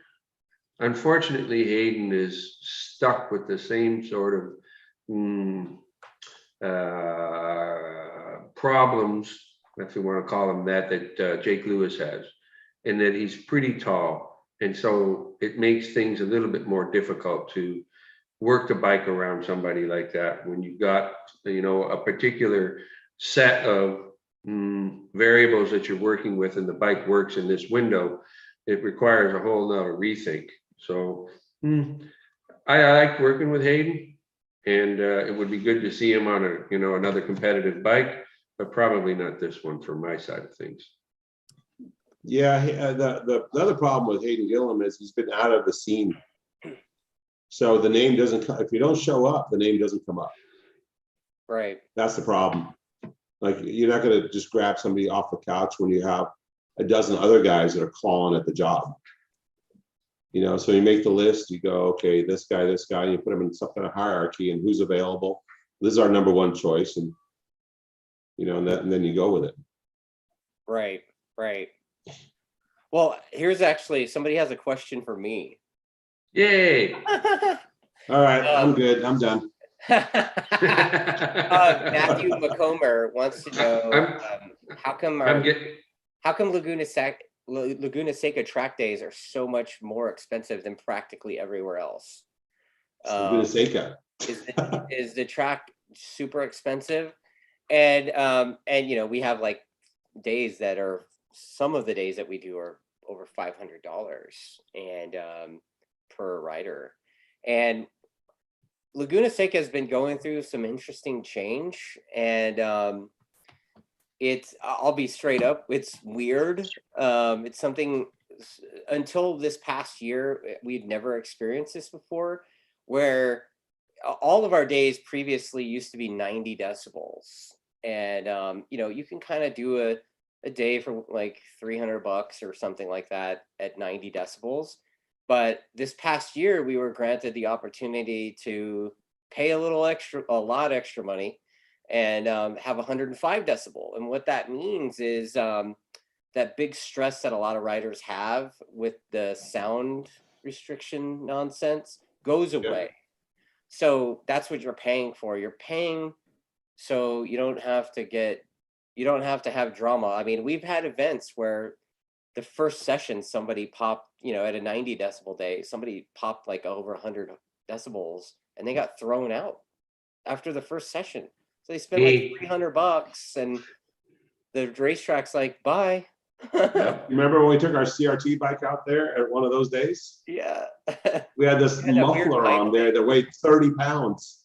Unfortunately, Hayden is stuck with the same sort of problems, if you want to call them that Jake Lewis has, in that he's pretty tall. And so it makes things a little bit more difficult to work the bike around somebody like that when you've got, a particular set of variables that you're working with, and the bike works in this window. It requires a whole nother rethink. So I like working with Hayden, and it would be good to see him on another competitive bike, but probably not this one from my side of things. Yeah, the other problem with Hayden Gillum is he's been out of the scene. So the name doesn't come, if you don't show up, the name doesn't come up. Right. That's the problem. Like, you're not going to just grab somebody off the couch when you have a dozen other guys that are clawing at the job. So you make the list, you go, okay, this guy, and you put them in some kind of hierarchy and who's available. This is our number one choice. And, and then you go with it. Right. Well, here's actually, somebody has a question for me. Yay. All right, I'm good. I'm done. Matthew McComber wants to know how come Laguna Seca TrackDaz are so much more expensive than practically everywhere else. Laguna Seca. Is the track super expensive? And we have like days that are, some of the days that we do are over $500 and per rider. And Laguna Seca has been going through some interesting change, and I'll be straight up, it's weird. It's something, until this past year, we'd never experienced this before, where all of our days previously used to be 90 decibels. And, you can kind of do a day for like $300 or something like that at 90 decibels. But this past year, we were granted the opportunity to pay a lot extra money and have 105 decibel. And what that means is that big stress that a lot of riders have with the sound restriction nonsense goes away. So that's what you're paying for. You're paying so you don't have to have drama. I mean, we've had events where the first session somebody popped, at a 90 decibel day, somebody popped like over 100 decibels and they got thrown out after the first session. So they spent like $300 and the racetrack's like, bye. Remember when we took our CRT bike out there at one of those days? Yeah. We had this muffler on there that weighed 30 pounds.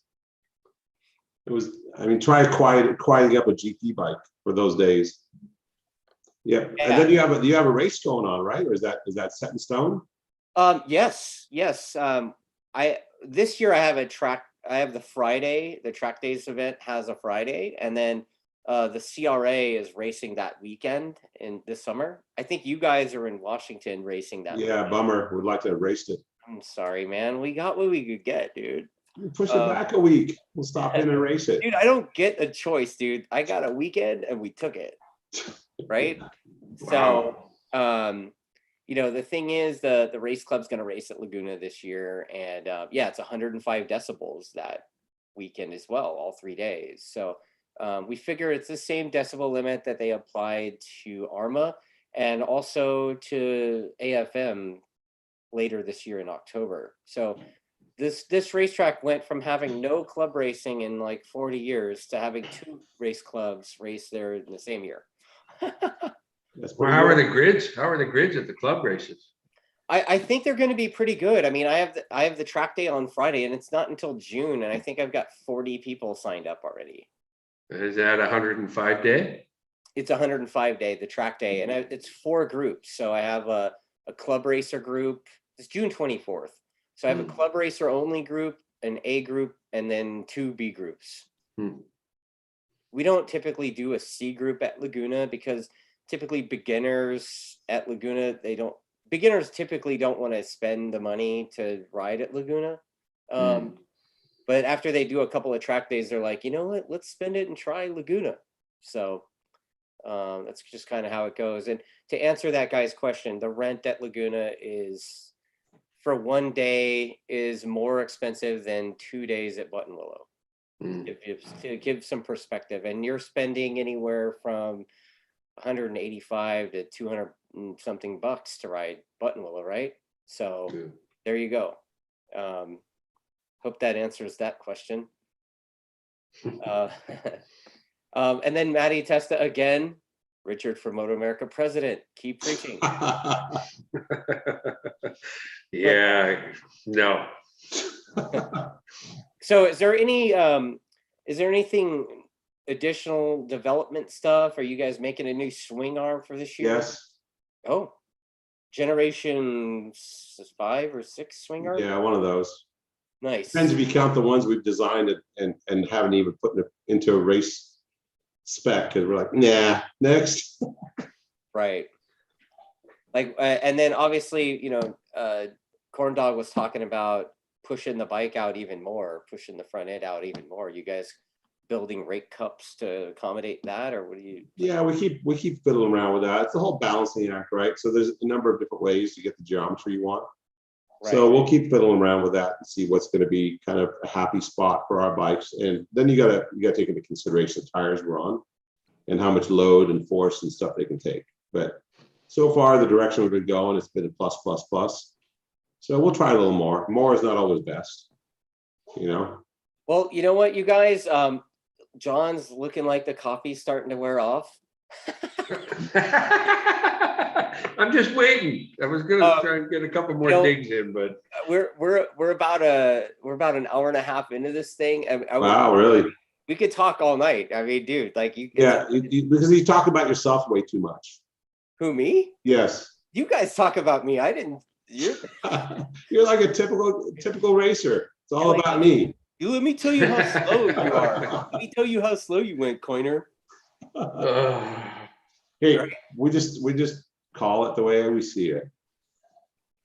It was, try quieting up a GP bike for those days. Yeah. And then you have a race going on, right? Or is that set in stone? Yes. This year I have the Friday, the TrackDaz event has a Friday, and then the CRA is racing that weekend in this summer. I think you guys are in Washington racing that. Yeah, weekend. Bummer. We'd like to have raced it. I'm sorry, man. We got what we could get, dude. Push it back a week. We'll stop in and race it. Dude, I don't get a choice, dude. I got a weekend and we took it. Right? Wow. So, the thing is the race club's going to race at Laguna this year. And it's 105 decibels that weekend as well, all 3 days. So we figure it's the same decibel limit that they applied to ARMA and also to AFM later this year in October. So this racetrack went from having no club racing in like 40 years to having 2 race clubs race there in the same year. Well, how are the grids? How are the grids at the club races? I think they're going to be pretty good. I mean, I have the track day on Friday, and it's not until June, and I think I've got 40 people signed up already. Is that 105 day? It's 105 day, the track day, and it's 4 groups. So I have a club racer group. It's June 24th. So I have a club racer only group, an A group, and then 2 B groups. We don't typically do a C group at Laguna because typically beginners at Laguna, beginners typically don't want to spend the money to ride at Laguna. But after they do a couple of track days, they're like, you know what, let's spend it and try Laguna. So that's just kind of how it goes. And to answer that guy's question, the rent at Laguna is for 1 day is more expensive than 2 days at Buttonwillow. To give some perspective, and you're spending anywhere from 185 to 200 and something bucks to ride Buttonwillow, right? So there you go. Hope that answers that question. And then Matty Testa again, Richard for Moto America president. Keep preaching. Yeah, no. So is there anything additional development stuff? Are you guys making a new swing arm for this year? Yes. Oh, generation 5 or 6 swing arm? Yeah, one of those. Nice. Depends if you count the ones we've designed and haven't even put it into a race spec, because we're like, nah, next. Right. Like, and then obviously, Corn Dog was talking about pushing the bike out even more, pushing the front end out even more. You guys building rake cups to accommodate that, or what do you? Yeah, we keep fiddling around with that. It's the whole balancing act, right? So there's a number of different ways to get the geometry you want. Right. So we'll keep fiddling around with that and see what's going to be kind of a happy spot for our bikes. And then you gotta take into consideration the tires we're on and how much load and force and stuff they can take. But so far the direction we've been going, it's been a plus, plus, plus. So we'll try a little more. More is not always best, Well, you know what, you guys, John's looking like the coffee's starting to wear off. I'm just waiting. I was gonna try and get a couple more digs in, but we're about an hour and a half into this thing. Wow, really? We could talk all night. I mean, dude, like you. Yeah, because you talk about yourself way too much. Who, me? Yes. You guys talk about me. I didn't. You're like a typical racer. It's all about me. Let me tell you how slow you are. Let me tell you how slow you went, Coiner. Hey, Right. we just call it the way we see it.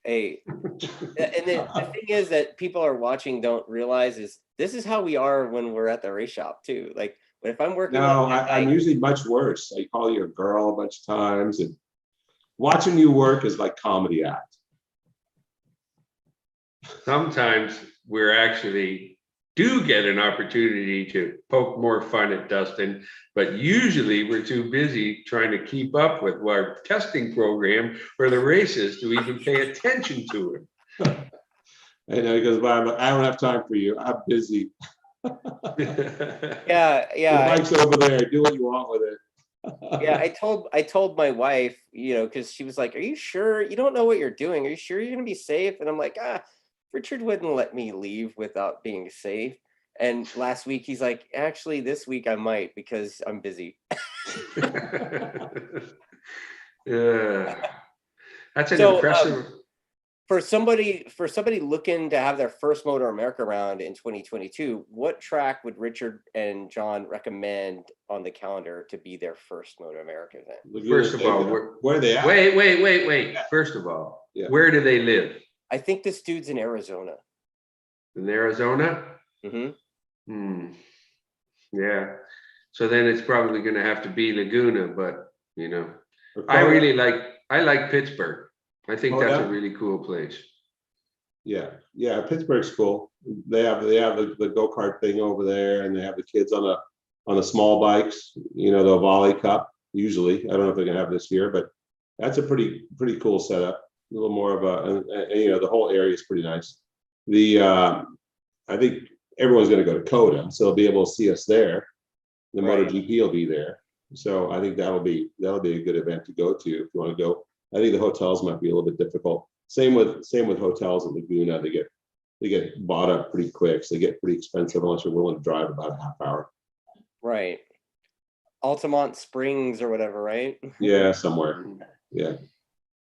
Hey, and the thing is that people are watching don't realize is this is how we are when we're at the race shop too. Like, but if I'm working No, on my I'm bike, usually much worse. I call you a girl a bunch of times, and watching you work is like comedy act. Sometimes we're actually do get an opportunity to poke more fun at Dustin, but usually we're too busy trying to keep up with our testing program for the races to even pay attention to him. I know he goes, "But I don't have time for you. I'm busy. yeah, The bike's over there. Do what you want with it." yeah. I told my wife, because she was like, "Are you sure you don't know what you're doing? Are you sure you're gonna be safe?" And I'm like, Richard wouldn't let me leave without being safe. And last week he's like, "Actually, this week I might because I'm busy." Yeah, that's an So, impressive. for somebody looking to have their first Motor America round in 2022, what track would Richard and John recommend on the calendar to be their first Motor America event? First of all, where are they at? Wait. First of all, Yeah. where do they live? I think this dude's in Arizona. In Arizona? Mm-hmm. Yeah. So then it's probably going to have to be Laguna, but Or I like Pittsburgh. I think that's a Coda? really cool place. Yeah. Pittsburgh's cool. They have the go-kart thing over there, and they have the kids on the small bikes. The Volley Cup. Usually, I don't know if they're gonna have this year, but that's a pretty cool setup. A little more of the whole area is pretty nice. I think everyone's going to go to Coda, so they'll be able to see us there. The Right. MotoGP will be there, so I think that'll be a good event to go to if you want to go. I think the hotels might be a little bit difficult. Same with hotels in Laguna. They get bought up pretty quick, so they get pretty expensive unless you're willing to drive about a half hour. Right. Altamont Springs or whatever, right? Yeah, somewhere. Yeah.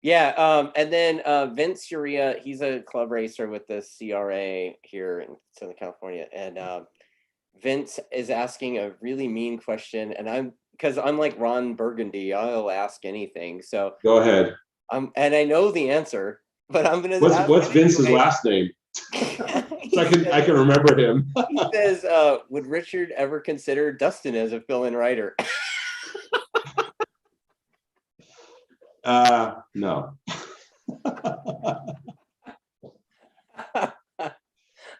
Yeah, and then Vince Uria, he's a club racer with the CRA here in Southern California, and Vince is asking a really mean question, and because I'm like Ron Burgundy, I'll ask anything. So Go ahead. and I know the answer, but I'm gonna. What's Vince's last name? So I can remember him. He says, "Would Richard ever consider Dustin as a fill-in rider?" No.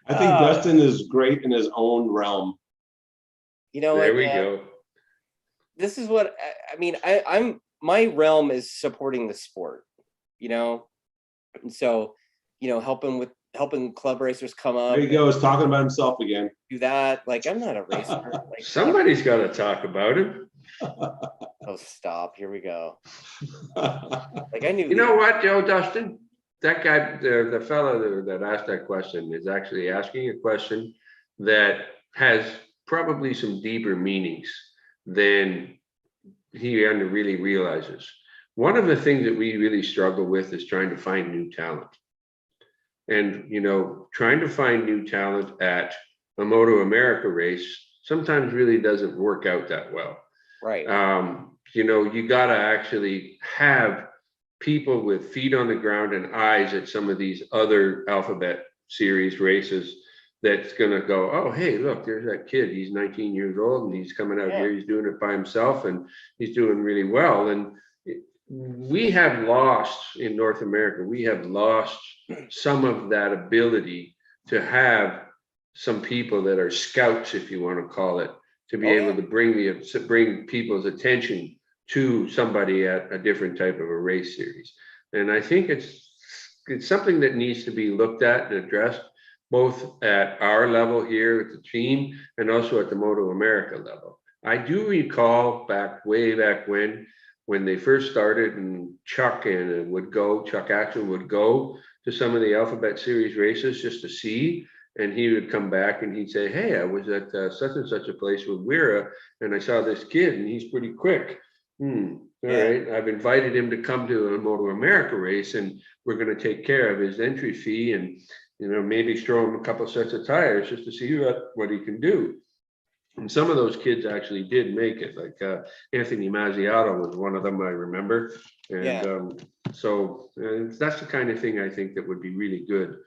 I think Dustin is great in his own realm. There we go. This is what I mean. My realm is supporting the sport, and so helping club racers come up. There he goes, talking about himself again. Do that. Like, I'm not a racer. Like, Somebody's got to talk about him. Oh, stop! Here we go. Like, I knew. You know what, Joe, Dustin? That guy, the fellow that asked that question is actually asking a question that has probably some deeper meanings than he really realizes. One of the things that we really struggle with is trying to find new talent. And, trying to find new talent at a Moto America race sometimes really doesn't work out that well. Right. You got to actually have people with feet on the ground and eyes at some of these other Alphabet Series races that's going to go, oh, hey, look, there's that kid. He's 19 years old and he's coming out here. He's doing it by himself and he's doing really well. And we have lost in North America, we have lost some of that ability to have some people that are scouts, if you want to call it, to be able to bring people's attention to somebody at a different type of a race series. And I think it's something that needs to be looked at and addressed, both at our level here at the team and also at the Moto America level. I do recall way back when they first started, and Chuck Axel would go to some of the Alphabet Series races just to see, and he would come back and he'd say, hey, I was at such and such a place with Wira, and I saw this kid and he's pretty quick. All right, I've invited him to come to a Moto America race, and we're going to take care of his entry fee and maybe throw him a couple sets of tires just to see what he can do. And some of those kids actually did make it, like Anthony Mazziato was one of them, I remember. And Yeah. so that's the kind of thing I think that would be really good,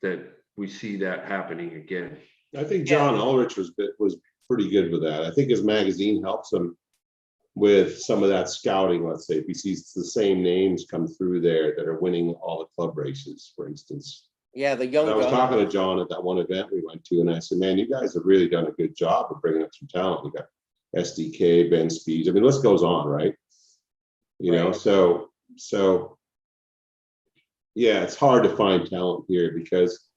that we see that happening again. I think John Ulrich was pretty good with that. I think his magazine helps him with some of that scouting, let's say, if he sees the same names come through there that are winning all the club races, for instance. Yeah, the young I was guns. talking to John at that one event we went to, and I said, man, you guys have really done a good job of bringing up some talent. You got SDK, Ben Speeds. I mean, the list goes on, right? You know, so yeah, it's hard to find talent here because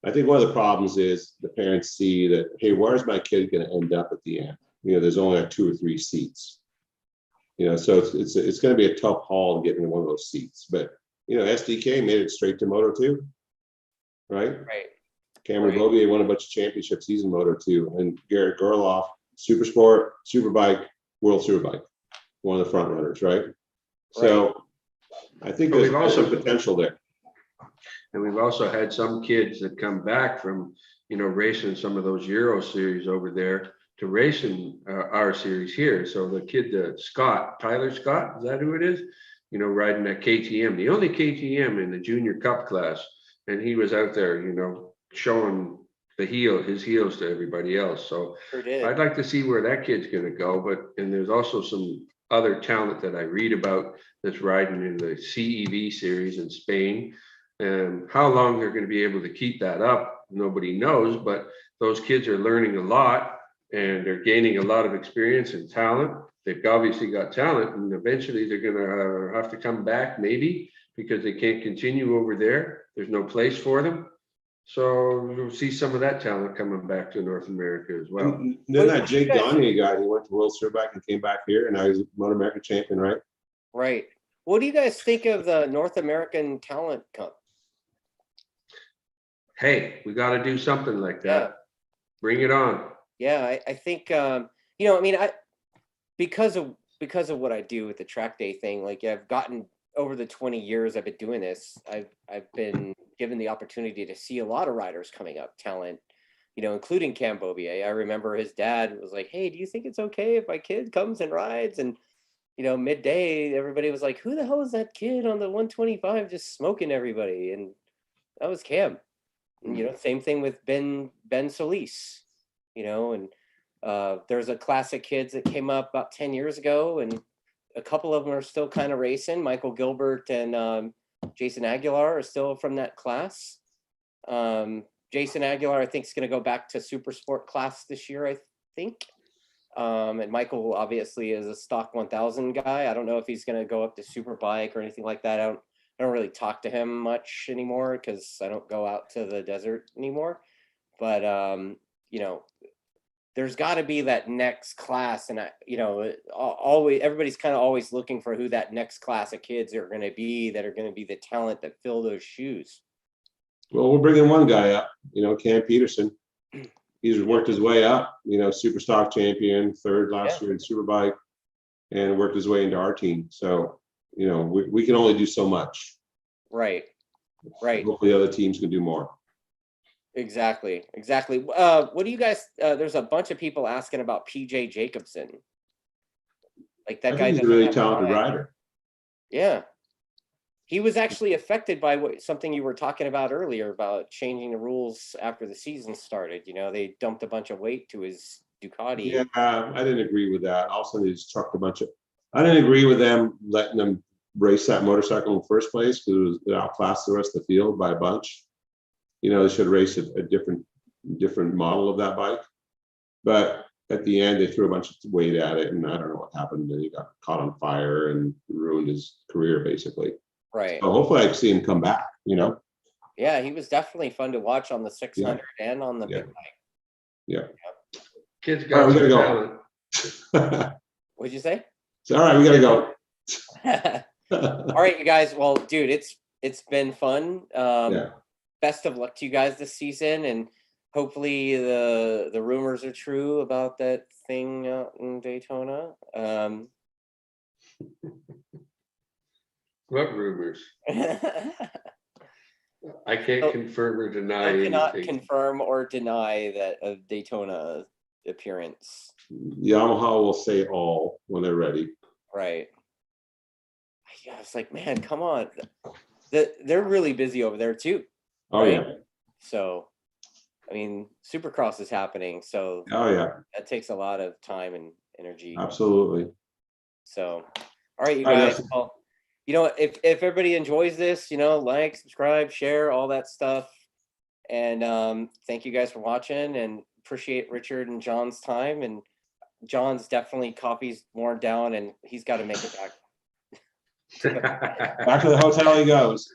I think one of the problems is the parents see that, hey, where's my kid going to end up at the end? You know, there's only like 2 or 3 seats. You know, so it's going to be a tough haul to get into one of those seats. But you know, SDK made it straight to Moto 2, right? Right. Cameron Bogier won a bunch of championships. He's in Moto 2, and Garrett Gerloff, Super Sport, Superbike, World Superbike, one of the front runners, right? So I think there's also potential there. And we've also had some kids that come back from, you know, racing some of those Euro series over there to racing our series here. So the kid, Tyler Scott, is that who it is? You know, riding that KTM, the only KTM in the junior cup class. And he was out there, you know, showing his heels to everybody else. So I'd like to see where that kid's going to go. And there's also some other talent that I read about that's riding in the CEV series in Spain. And how long they're going to be able to keep that up, nobody knows, but those kids are learning a lot and they're gaining a lot of experience and talent. They've obviously got talent, and eventually they're going to have to come back, maybe, because they can't continue over there. There's no place for them. So we'll see some of that talent coming back to North America as well. And then that Jake Gagne guy, he went to World Superbike and came back here, and now he's a Motor America champion, right? Right. What do you guys think of the North American Talent Cup? Hey, we got to do something like that. Yeah. Bring it on. Yeah, I think you know, I mean, because of what I do with the track day thing, like I've gotten over the 20 years I've been doing this, I've been given the opportunity to see a lot of riders coming up, talent, you know, including Cam Bobier. I remember his dad was like, hey, do you think it's okay if my kid comes and rides? And you know, midday, everybody was like, who the hell is that kid on the 125 just smoking everybody? And that was Cam. And, you know, same thing with Ben Solis, you know, and there's a class of kids that came up about 10 years ago, and a couple of them are still kind of racing. Michael Gilbert and Jason Aguilar are still from that class. Jason Aguilar, I think, is going to go back to Super Sport class this year, I think. And Michael obviously is a stock 1000 guy. I don't know if he's going to go up to Superbike or anything like that. I don't really talk to him much anymore because I don't go out to the desert anymore. But you know, there's got to be that next class, and you know, always everybody's kind of always looking for who that next class of kids are going to be that are going to be the talent that fill those shoes. Well, we're bringing one guy up, you know, Cam Peterson. He's worked his way up, you know, super stock champion, 3rd last year in Superbike, and worked his way into our team. So, you know, we can only do so much. Right. Hopefully other teams can do more. Exactly. What do you guys, there's a bunch of people asking about PJ Jacobson. Like that guy. He's a really talented rider. Yeah. He was actually affected by something you were talking about earlier about changing the rules after the season started. You know, they dumped a bunch of weight to his Ducati. Yeah, I didn't agree with that. Also, they just trucked a bunch of. I didn't agree with them letting them race that motorcycle in the first place because it outclassed the rest of the field by a bunch. You know, they should race a different model of that bike. But at the end, they threw a bunch of weight at it, and I don't know what happened. And he got caught on fire and ruined his career, basically. Right. So hopefully I can see him come back, you know? Yeah, he was definitely fun to watch on the 600 and on the big bike. Yeah. Kids got we gotta go. What'd you say? All right, we gotta go. All right, you guys. Well, dude, it's been fun. Best of luck to you guys this season, and hopefully the rumors are true about that thing out in Daytona. What rumors? I can't confirm or deny. I cannot confirm or deny that Daytona appearance. Yamaha will say all when they're ready. Right. Yeah, it's like, man, come on. They're really busy over there too. Oh right? yeah. So, I mean, Supercross is happening, so Oh yeah. that takes a lot of time and energy. Absolutely. So, all right, you All right, guys. Well, you know, if everybody enjoys this, you know, like, subscribe, share, all that stuff. And thank you guys for watching, and appreciate Richard and John's time. And John's definitely copies more down, and he's got to make it back. Back to the hotel he goes.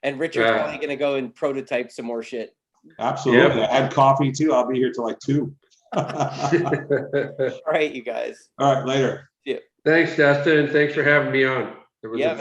And Richard's probably gonna go and prototype some more shit. Absolutely. Yep. I had coffee too. I'll be here till like 2. All right, you guys. All right, later. Thanks, Dustin. Thanks for having me on. It was Yeah, a